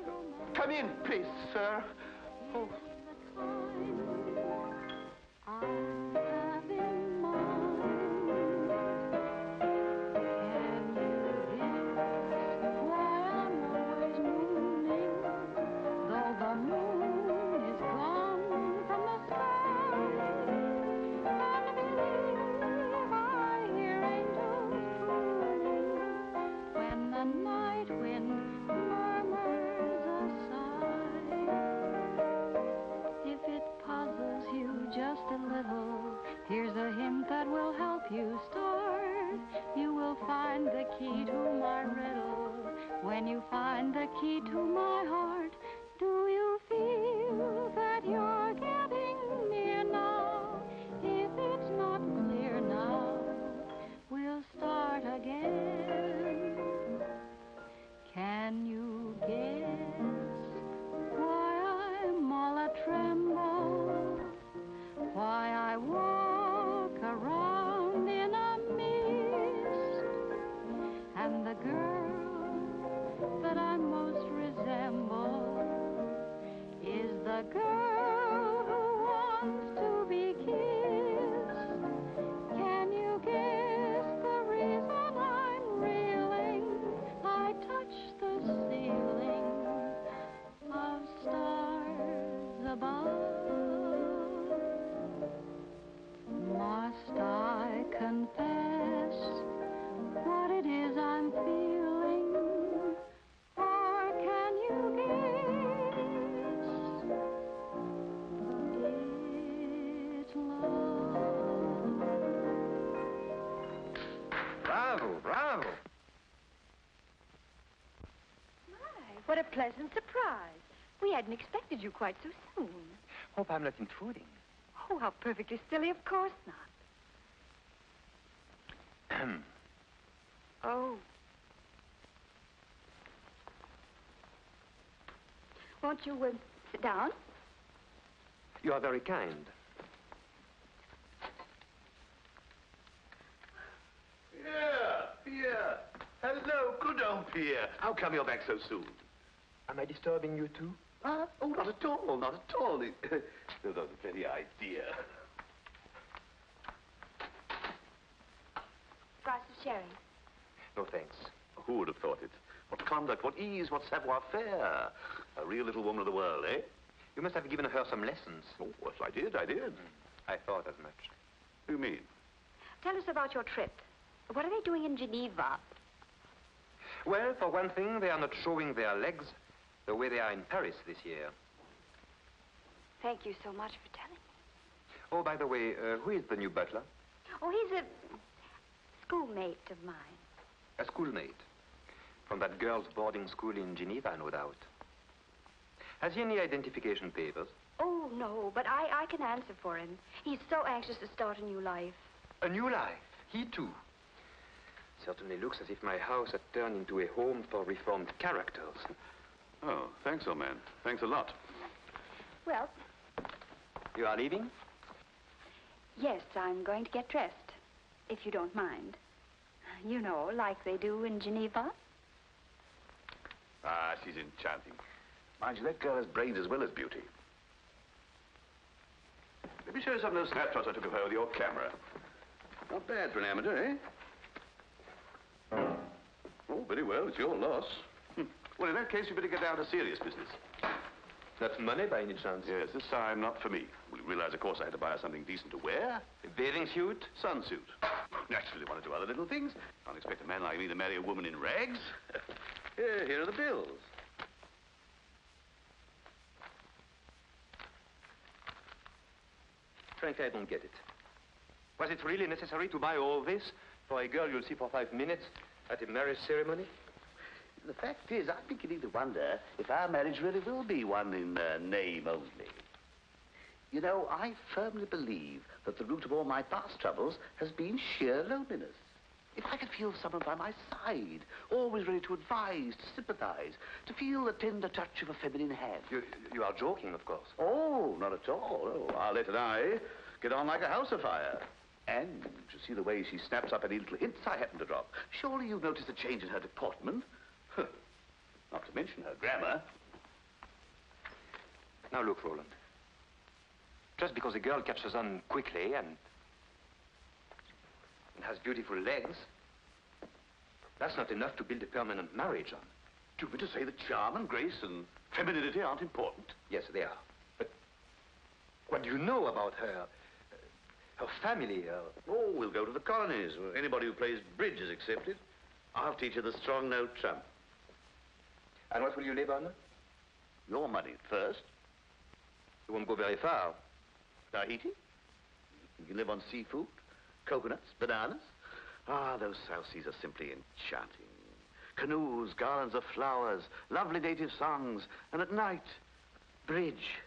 L: Come in, please, sir. Oh.
O: Here's a hint that will help you start. You will find the key to my riddle. When you find the key to my heart, do you feel that you're getting near now? If it's not clear now, we'll start again. Can you guess why I'm all a tremble? Why I walk around in a mist, and the girl that I most resemble is the girl who wants to be kissed. Can you guess the reason I'm reeling? I touch the ceiling of stars above. Must I confess what it is I'm feeling? Or can you guess it's love?
K: Bravo, bravo.
G: My, what a pleasant surprise. We hadn't expected you quite so soon.
K: Hope I'm not intruding.
G: Oh, how perfectly silly. Of course not. Oh. Won't you sit down?
K: You are very kind.
L: Pierre. Hello, good old Pierre. How come you're back so soon?
K: Am I disturbing you too?
L: Huh? Oh, not at all, not at all. No, the very idea.
G: Glass of sherry.
K: No, thanks.
L: Who would have thought it? What conduct, what ease, what savoir-faire. A real little woman of the world, eh?
K: You must have given her some lessons.
L: Oh, yes, I did.
K: I thought as much.
L: What do you mean?
G: Tell us about your trip. What are they doing in Geneva?
K: Well, for one thing, they are not showing their legs the way they are in Paris this year.
G: Thank you so much for telling me.
K: Oh, by the way, who is the new butler?
G: Oh, he's a schoolmate of mine.
K: A schoolmate. From that girls' boarding school in Geneva, no doubt. Has he any identification papers?
G: Oh, no, but I can answer for him. He's so anxious to start a new life.
K: A new life? He too? Certainly looks as if my house had turned into a home for reformed characters.
L: Oh, thanks, old man. Thanks a lot.
G: Well...
K: You are leaving?
G: Yes, I'm going to get dressed, if you don't mind. You know, like they do in Geneva.
L: Ah, she's enchanting. Mind you, that girl has brains as well as beauty. Let me show you some of those snapshots I took of her with your camera. Not bad for an amateur, eh? Oh, very well. It's your loss. Well, in that case, you better get down to serious business.
K: That's money by any chance?
L: Yes, this time not for me. Will you realize, of course, I had to buy her something decent to wear.
K: A bathing suit?
L: Sunsuit. Naturally, they want to do other little things. Can't expect a man like me to marry a woman in rags. Here are the bills.
K: Frankly, I don't get it. Was it really necessary to buy all this for a girl you'll see for 5 minutes at a marriage ceremony?
L: The fact is, I'm beginning to wonder if our marriage really will be one in name only. You know, I firmly believe that the root of all my past troubles has been sheer loneliness. If I could feel someone by my side, always ready to advise, to sympathize, to feel the tender touch of a feminine hand.
K: You are joking, of course.
L: Oh, not at all. Oh, Arlette and I get on like a house afire. And to see the way she snaps up any little hints I happen to drop. Surely you've noticed a change in her deportment. Not to mention her grammar.
K: Now look, Roland. Just because a girl catches on quickly and has beautiful legs, that's not enough to build a permanent marriage on.
L: Do you mean to say that charm and grace and femininity aren't important?
K: Yes, they are. But what do you know about her? Her family?
L: Oh, we'll go to the colonies. Anybody who plays bridge is accepted. I'll teach her the strong note trump.
K: And what will you live on?
L: Your money first.
K: You won't go very far.
L: Tahiti? You can live on seafood, coconuts, bananas. Ah, those South Seas are simply enchanting. Canoes, garlands of flowers, lovely native songs, and at night, bridge.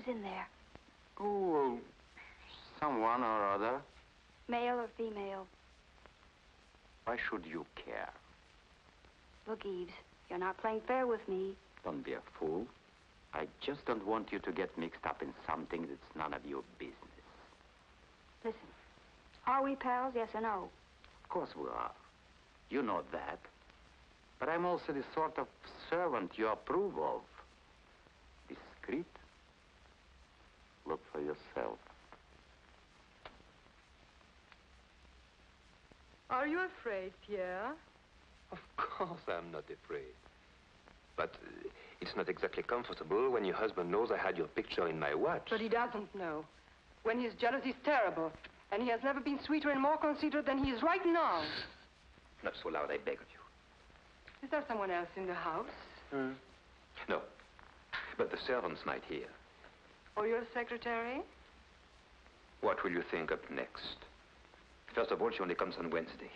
G: In there?
C: Oh, someone or other.
G: Male or female?
C: Why should you care?
G: Look, Yves, you're not playing fair with me.
C: Don't be a fool. I just don't want you to get mixed up in something that's none of your business.
G: Listen, are we pals, yes or no?
C: Of course we are. You know that. But I'm also the sort of servant you approve of. Discreet. Look for yourself.
J: Are you afraid, Pierre?
K: Of course I'm not afraid. But it's not exactly comfortable when your husband knows I had your picture in my watch.
J: But he doesn't know. When he's jealous, he's terrible. And he has never been sweeter and more considerate than he is right now.
K: Not so loud, I beg of you.
J: Is there someone else in the house?
K: No. But the servants might hear.
J: Or your secretary?
K: What will you think up next? First of all, she only comes on Wednesday.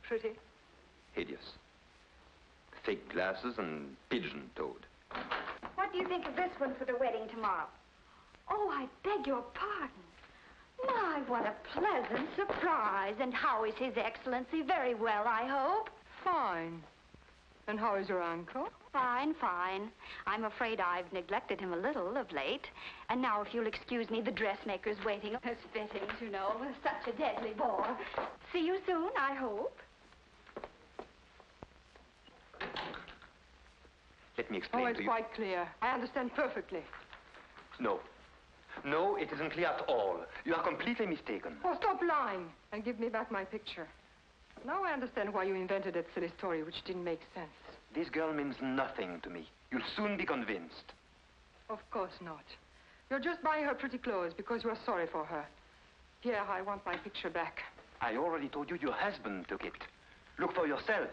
J: Pretty.
K: Hideous. Fake glasses and pigeon-toed.
G: What do you think of this one for the wedding tomorrow? Oh, I beg your pardon. My, what a pleasant surprise. And how is His Excellency? Very well, I hope.
J: Fine. And how is your uncle?
G: Fine, fine. I'm afraid I've neglected him a little of late. And now, if you'll excuse me, the dressmaker's waiting. His fittings, you know, such a deadly bore. See you soon, I hope.
K: Let me explain
J: Oh,
K: to
J: it's
K: you.
J: quite clear. I understand perfectly.
K: No. No, it isn't clear at all. You are completely mistaken.
J: Oh, stop lying and give me back my picture. Now I understand why you invented that silly story, which didn't make sense.
K: This girl means nothing to me. You'll soon be convinced.
J: Of course not. You're just buying her pretty clothes because you are sorry for her. Pierre, I want my picture back.
K: I already told you your husband took it. Look for yourself.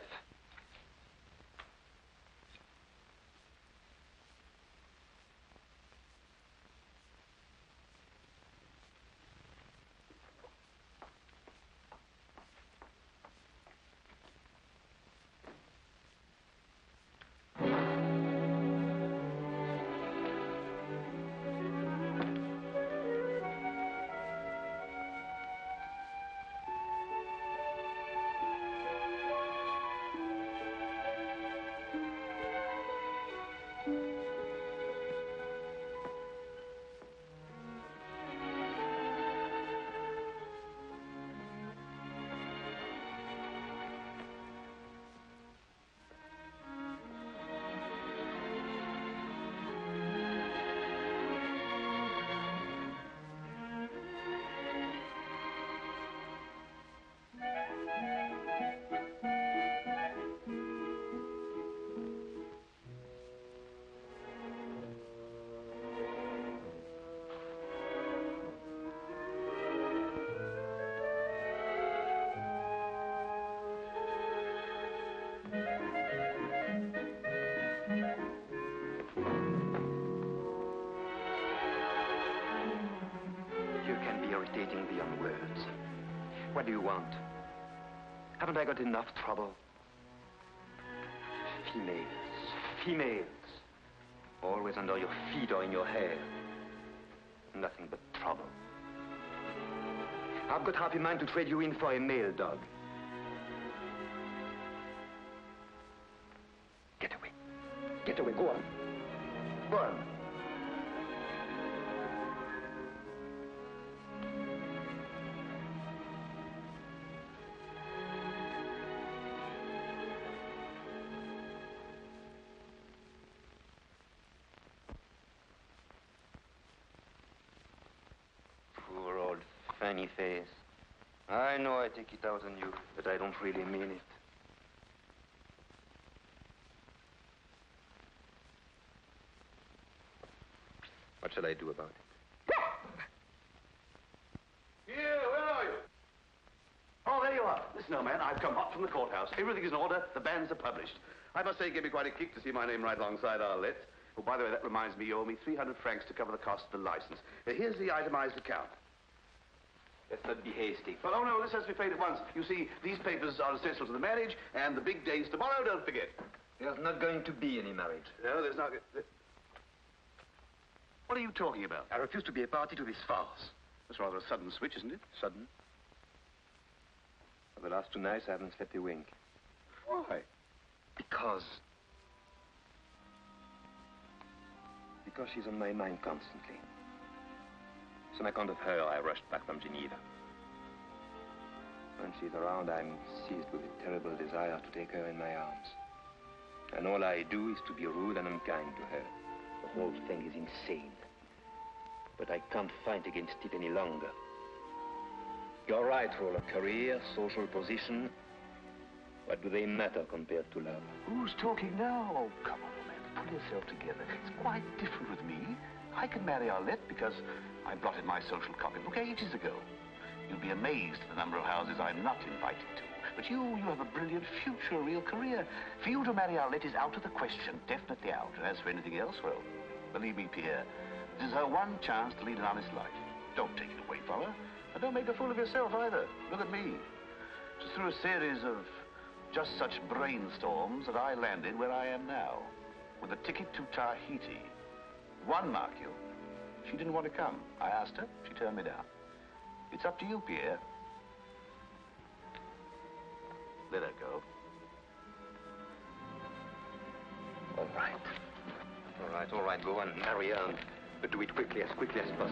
K: Irritating beyond words. What do you want? Haven't I got enough trouble? Females. Always under your feet or in your hair. Nothing but trouble. I've got half a mind to trade you in for a male dog. Get away. Get away. Go on. Go on. Funny face. I know I take it out on you, but I don't really mean it. What shall I do about it?
P: Here, where are you? Oh, there you are. Listen, old man, I've come hot from the courthouse. Everything is in order. The banns are published. I must say it gave me quite a kick to see my name right alongside Arlette. Oh, by the way, that reminds me, you owe me 300 francs to cover the cost of the license. Here's the itemized account.
K: Let's not be hasty.
P: Well, oh, no, this has to be paid at once. You see, these papers are essential to the marriage, and the big day's tomorrow, don't forget.
K: There's not going to be any marriage.
P: No, there's not... What are you talking about?
K: I refuse to be a party to this farce.
P: That's rather a sudden switch, isn't it?
K: Sudden? For the last 2 nights, I haven't slept a wink.
P: Why?
K: Because she's on my mind constantly. So on account of her, I rushed back from Geneva. When she's around, I'm seized with a terrible desire to take her in my arms. And all I do is to be rude and unkind to her. The whole thing is insane. But I can't fight against it any longer. You're right, Roller. Career, social position. What do they matter compared to love?
P: Who's talking now? Oh, come on, man. Pull yourself together. It's quite different with me. I can marry Arlette because I blotted my social copybook ages ago. You'll be amazed at the number of houses I'm not invited to. But you have a brilliant future, a real career. For you to marry Arlette is out of the question, definitely out. And as for anything else, well, believe me, Pierre, this is her one chance to lead an honest life. Don't take it away from her. And don't make a fool of yourself either. Look at me. Just through a series of just such brainstorms that I landed where I am now, with a ticket to Tahiti. One, mark you. She didn't want to come. I asked her. She turned me down. It's up to you, Pierre. Let her go.
K: All right. All right, go on, marry her, but do it quickly as possible.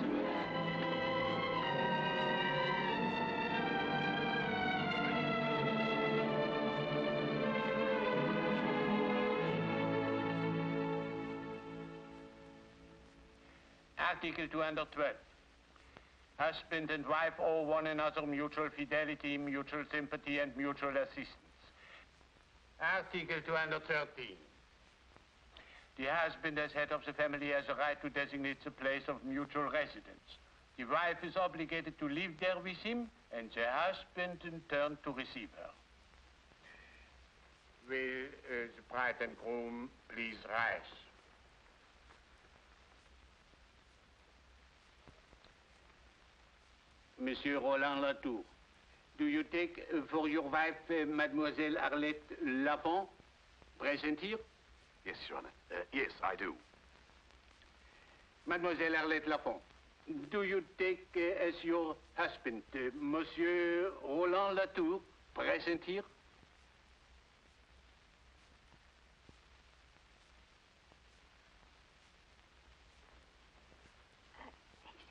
Q: Article 212. Husband and wife owe one another mutual fidelity, mutual sympathy, and mutual assistance. Article 213. The husband, as head of the family, has a right to designate the place of mutual residence. The wife is obligated to live there with him, and the husband, in turn, to receive her. Will the bride and groom please rise? Monsieur Roland Latour, do you take for your wife Mademoiselle Arlette Lafont, present here?
P: Yes, Your Honor. Yes, I do.
Q: Mademoiselle Arlette Lafont, do you take as your husband Monsieur Roland Latour, present here?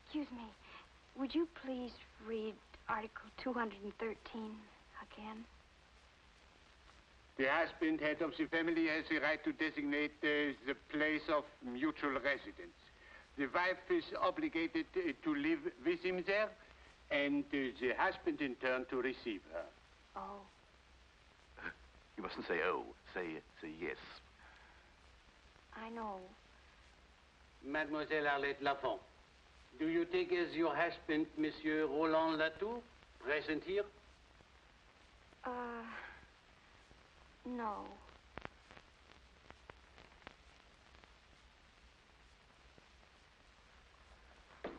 G: Excuse me. Would you please read Article 213 again?
Q: The husband, head of the family, has the right to designate the place of mutual residence. The wife is obligated to live with him there, and the husband, in turn, to receive her.
G: Oh.
P: You mustn't say oh. Say yes.
G: I know.
Q: Mademoiselle Arlette Lafont, do you take as your husband, Monsieur Roland Latour, present here?
G: No.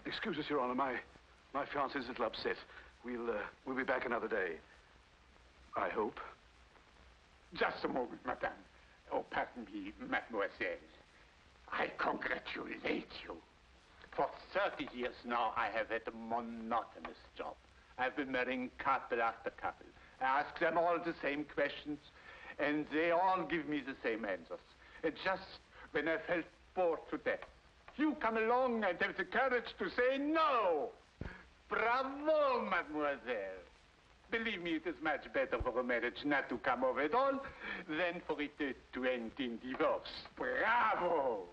P: Excuse us, Your Honor. My fiancé's a little upset. We'll be back another day. I hope.
Q: Just a moment, madame. Oh, pardon me, mademoiselle. I congratulate you. For 30 years now, I have had a monotonous job. I've been marrying couple after couple. I ask them all the same questions, and they all give me the same answers. And just when I felt bored to death, you come along and have the courage to say no. Bravo, mademoiselle. Believe me, it is much better for a marriage not to come off at all than for it to end in divorce. Bravo!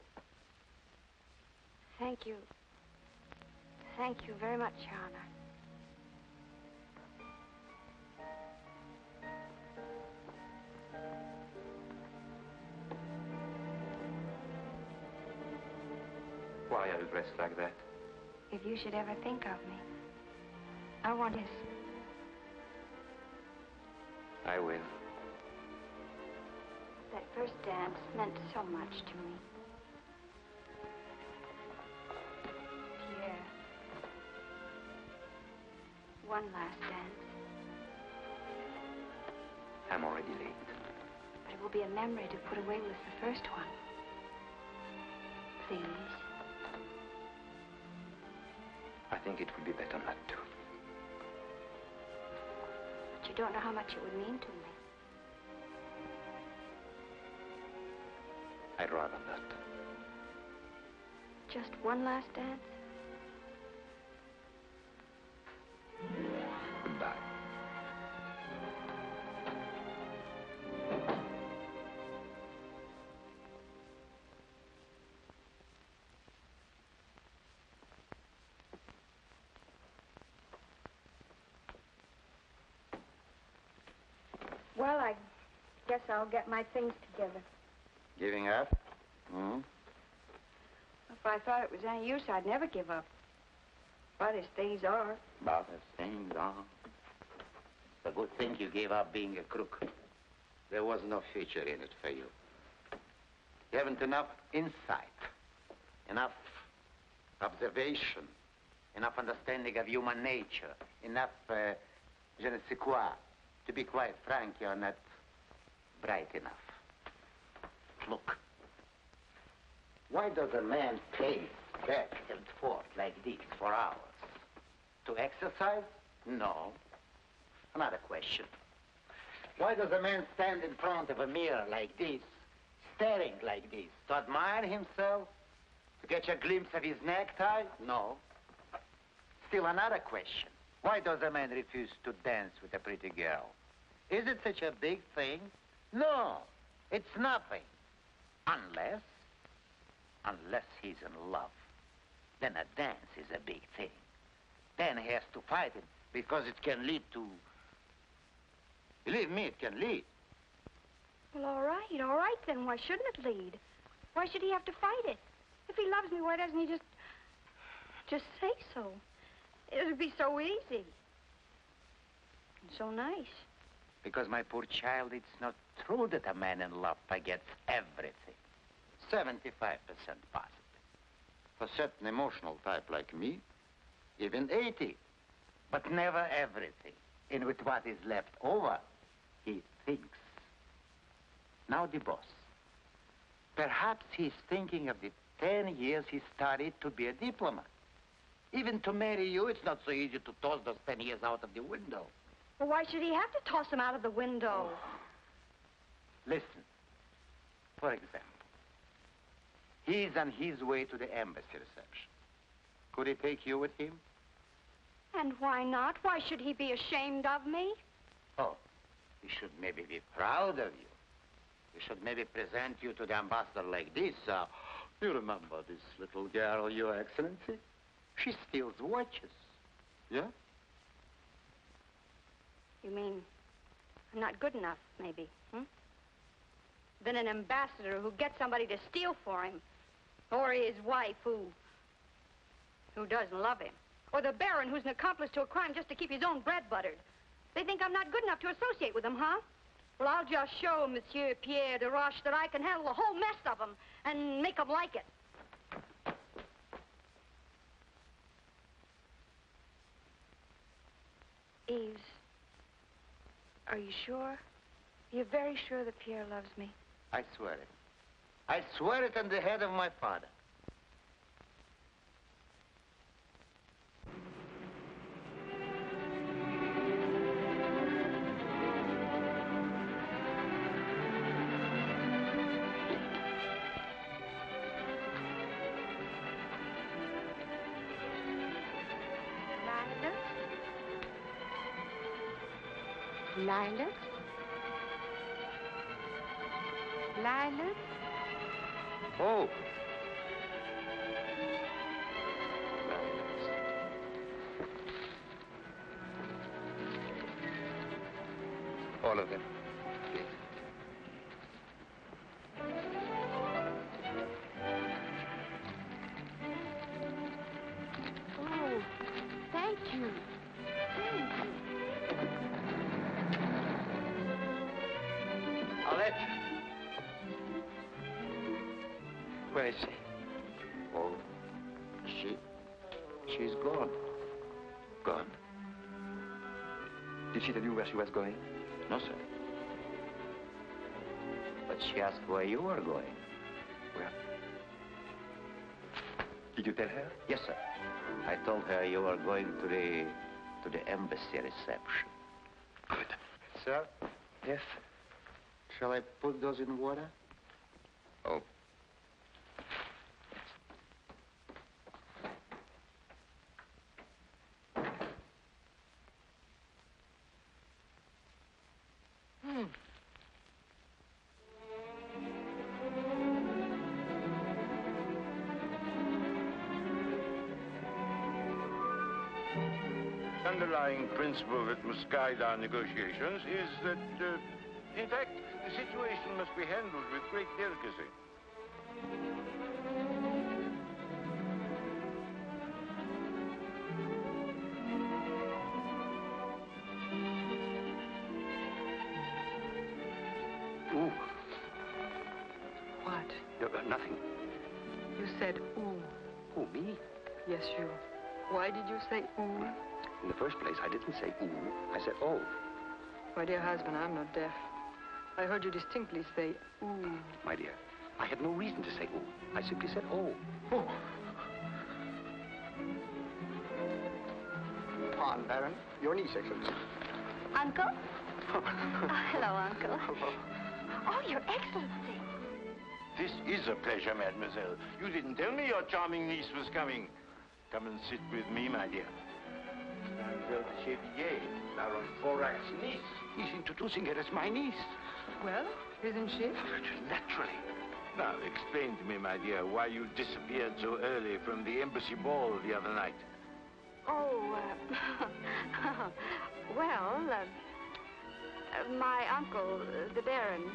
G: Thank you. Thank you very much, Your Honor.
K: Why are you dressed like that?
G: If you should ever think of me, I want his.
K: I will.
G: That first dance meant so much to me. Pierre. One last dance.
K: I'm already late.
G: But it will be a memory to put away with the first one. Please.
K: I think it would be better not to.
G: But you don't know how much it would mean to me.
K: I'd rather not.
G: Just one last dance?
K: Goodbye.
G: Well, I guess I'll get my things together.
C: Giving up?
G: If I thought it was any use, I'd never give up. But as things are...
C: But as things are. It's a good thing you gave up being a crook. There was no future in it for you. You haven't enough insight, enough observation, enough understanding of human nature, enough je ne sais quoi. To be quite frank, you're not bright enough. Look. Why does a man pace back and forth like this for hours? To exercise? No. Another question. Why does a man stand in front of a mirror like this, staring like this? To admire himself? To catch a glimpse of his necktie? No. Still another question. Why does a man refuse to dance with a pretty girl? Is it such a big thing? No, it's nothing. Unless he's in love. Then a dance is a big thing. Then he has to fight it because it can lead to... Believe me, it can lead.
G: Well, all right then. Why shouldn't it lead? Why should he have to fight it? If he loves me, why doesn't he just say so? It would be so easy. And so nice.
C: Because, my poor child, it's not true that a man in love forgets everything. 75% positive. For certain emotional type like me, even 80. But never everything. And with what is left over, he thinks. Now the boss. Perhaps he's thinking of the 10 years he studied to be a diplomat. Even to marry you, it's not so easy to toss those 10 years out of the window.
G: Well, why should he have to toss them out of the window?
C: Listen. For example, he's on his way to the embassy reception. Could he take you with him?
G: And why not? Why should he be ashamed of me?
C: Oh, he should maybe be proud of you. He should maybe present you to the ambassador like this. You remember this little girl, Your Excellency? She steals watches. Yeah?
G: You mean I'm not good enough, maybe, Then an ambassador who gets somebody to steal for him. Or his wife who doesn't love him. Or the baron who's an accomplice to a crime just to keep his own bread buttered. They think I'm not good enough to associate with them, huh? Well, I'll just show Monsieur Pierre de Roche that I can handle a whole mess of them and make them like it. Yves, are you sure? You're very sure that Pierre loves me?
C: I swear it. I swear it on the head of my father.
G: Lilac? Lilac?
C: Oh. All of them, please.
G: Oh, thank you. Thank you.
C: Arlette. Where is she? Oh, she's gone. Gone?
K: Did she tell you where she was going?
C: No, sir. But she asked where you were going.
K: Where? Did you tell her?
C: Yes, sir. I told her you were going to the embassy reception.
K: Good.
C: Sir?
K: Yes?
C: Shall I put those in water?
K: Oh.
H: The underlying principle that must guide our negotiations is that, in fact, the situation must be handled with great delicacy.
E: Ooh.
J: What?
E: No, nothing.
J: You said ooh.
E: Who, me?
J: Yes, you. Why did you say ooh?
E: In the first place, I didn't say ooh. I said oh.
J: My dear husband, I'm not deaf. I heard you distinctly say ooh.
E: My dear, I had no reason to say ooh. I simply said oh. Oh.
R: Pardon, Baron. Your niece, Excellency.
G: Uncle? Hello, Uncle.
R: Hello.
G: Oh, Your Excellency.
H: This is a pleasure, mademoiselle. You didn't tell me your charming niece was coming. Come and sit with me, my dear. Mademoiselle de Chevilliers, Baron Forac's niece.
C: He's introducing her as my niece.
J: Well, isn't she?
H: Naturally. Now, explain to me, my dear, why you disappeared so early from the embassy ball the other night.
G: Oh, well, my uncle, the Baron,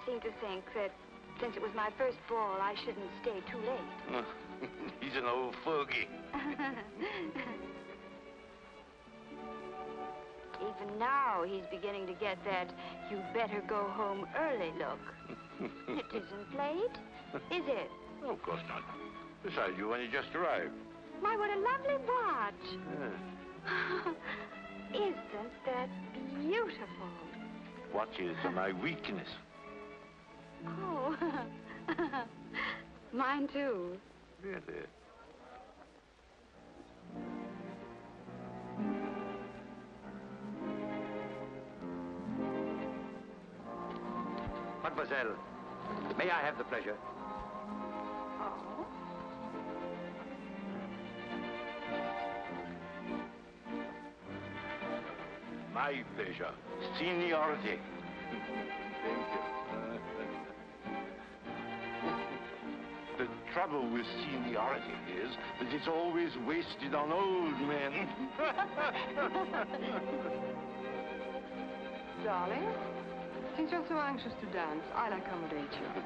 G: seemed to think that since it was my first ball, I shouldn't stay too late.
H: He's an old fogey.
G: Even now, he's beginning to get that you'd better go home early look. It isn't late, is it?
H: Oh, of course not. Besides, you only just arrived.
G: My, what a lovely watch.
H: Yeah.
G: Isn't that beautiful?
H: Watches are my weakness.
G: Oh, mine too.
H: Really?
C: Mademoiselle, may I have the pleasure?
G: Oh?
H: My pleasure. Seniority. Thank you. The trouble with seniority is that it's always wasted on old men.
J: Darling, since you're so anxious to dance, I'll accommodate you.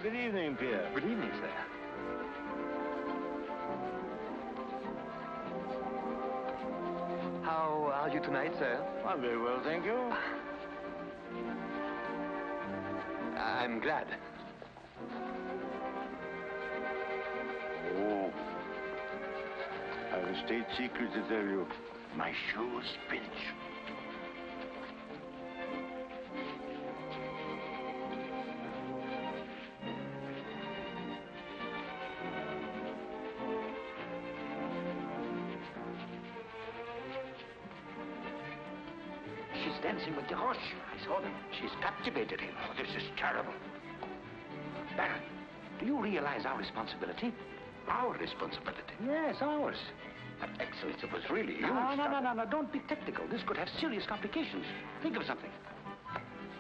H: Good evening, Pierre.
K: Good evening, sir. How are you tonight, sir?
H: I'm very well, thank you.
K: I'm glad.
H: Oh. I have a state secret to tell you. My shoes pinch.
C: Dancing with the horse. I saw them. She's captivated him. Oh, this is terrible. Baron, do you realize our responsibility? Our responsibility? Yes, ours. But Excellence, it was really you. No. Don't be technical. This could have serious complications. Think of something.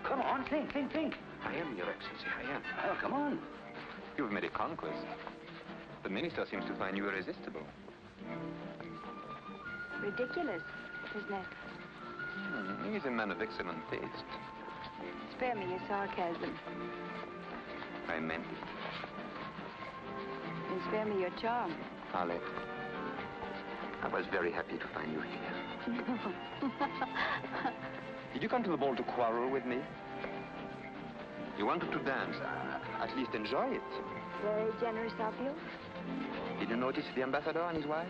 C: Come on, think. I am, Your Excellency, I am. Well, come on.
K: You've made a conquest. The minister seems to find you irresistible.
G: Ridiculous, isn't it?
K: He's a man of excellent taste.
G: Spare me your sarcasm.
K: I meant it.
G: And spare me your charm.
K: Arlette, I was very happy to find you here. Did you come to the ball to quarrel with me? You wanted to dance. At least enjoy it.
G: Very generous of you.
K: Did you notice the ambassador and his wife?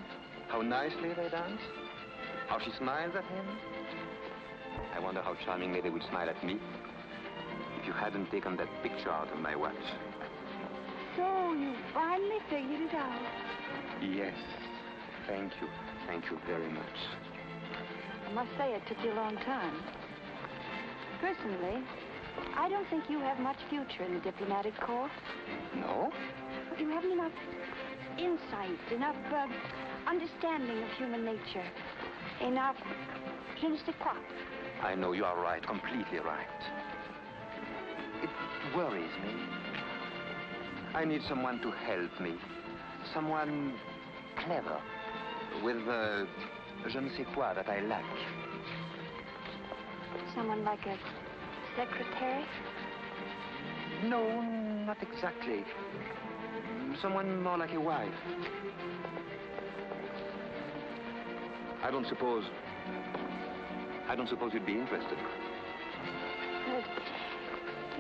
K: How nicely they dance? How she smiles at him? I wonder how charmingly they would smile at me if you hadn't taken that picture out of my watch.
G: So you finally figured it out.
K: Yes. Thank you. Thank you very much.
G: I must say it took you a long time. Personally, I don't think you have much future in the diplomatic corps.
K: No?
G: You haven't enough insight, enough understanding of human nature, enough je ne sais quoi.
K: I know you are right, completely right. It worries me. I need someone to help me. Someone clever, with je ne sais quoi that I lack.
G: Someone like a secretary?
K: No, not exactly. Someone more like a wife. I don't suppose you'd be interested.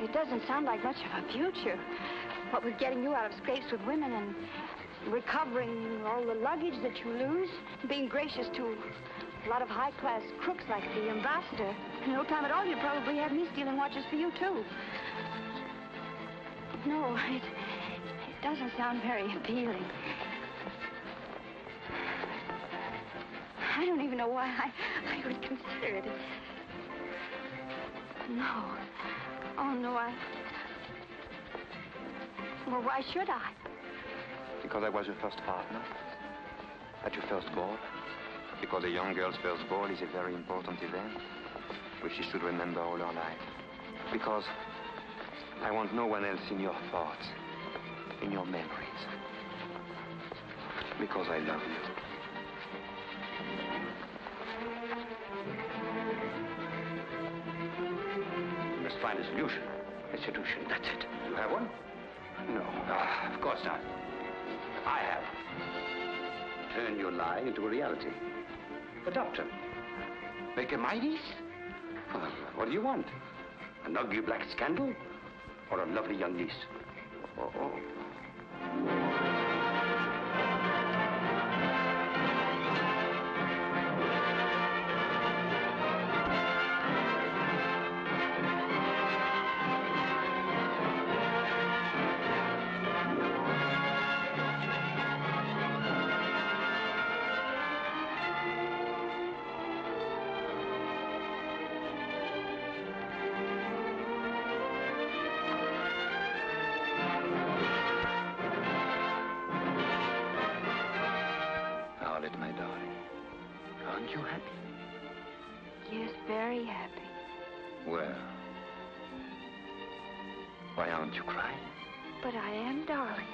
G: It doesn't sound like much of a future. What with getting you out of scrapes with women and recovering all the luggage that you lose, being gracious to a lot of high-class crooks like the ambassador. In no time at all, you'd probably have me stealing watches for you, too. No, it doesn't sound very appealing. I don't even know why I would consider it. No. Oh, no, Well, why should I?
K: Because I was your first partner. At your first ball. Because a young girl's first ball is a very important event, which she should remember all her life. Because I want no one else in your thoughts, in your memories. Because I love you.
C: You must find a solution. A solution, that's it. You have one? No. Of course not. I have. Turn your lie into a reality. A doctor. Make a my niece? Well, what do you want? An ugly black scandal? Or a lovely young niece? Oh.
K: Arlette, my darling, aren't you happy?
G: Yes, very happy.
K: Well, why aren't you crying?
G: But I am, darling.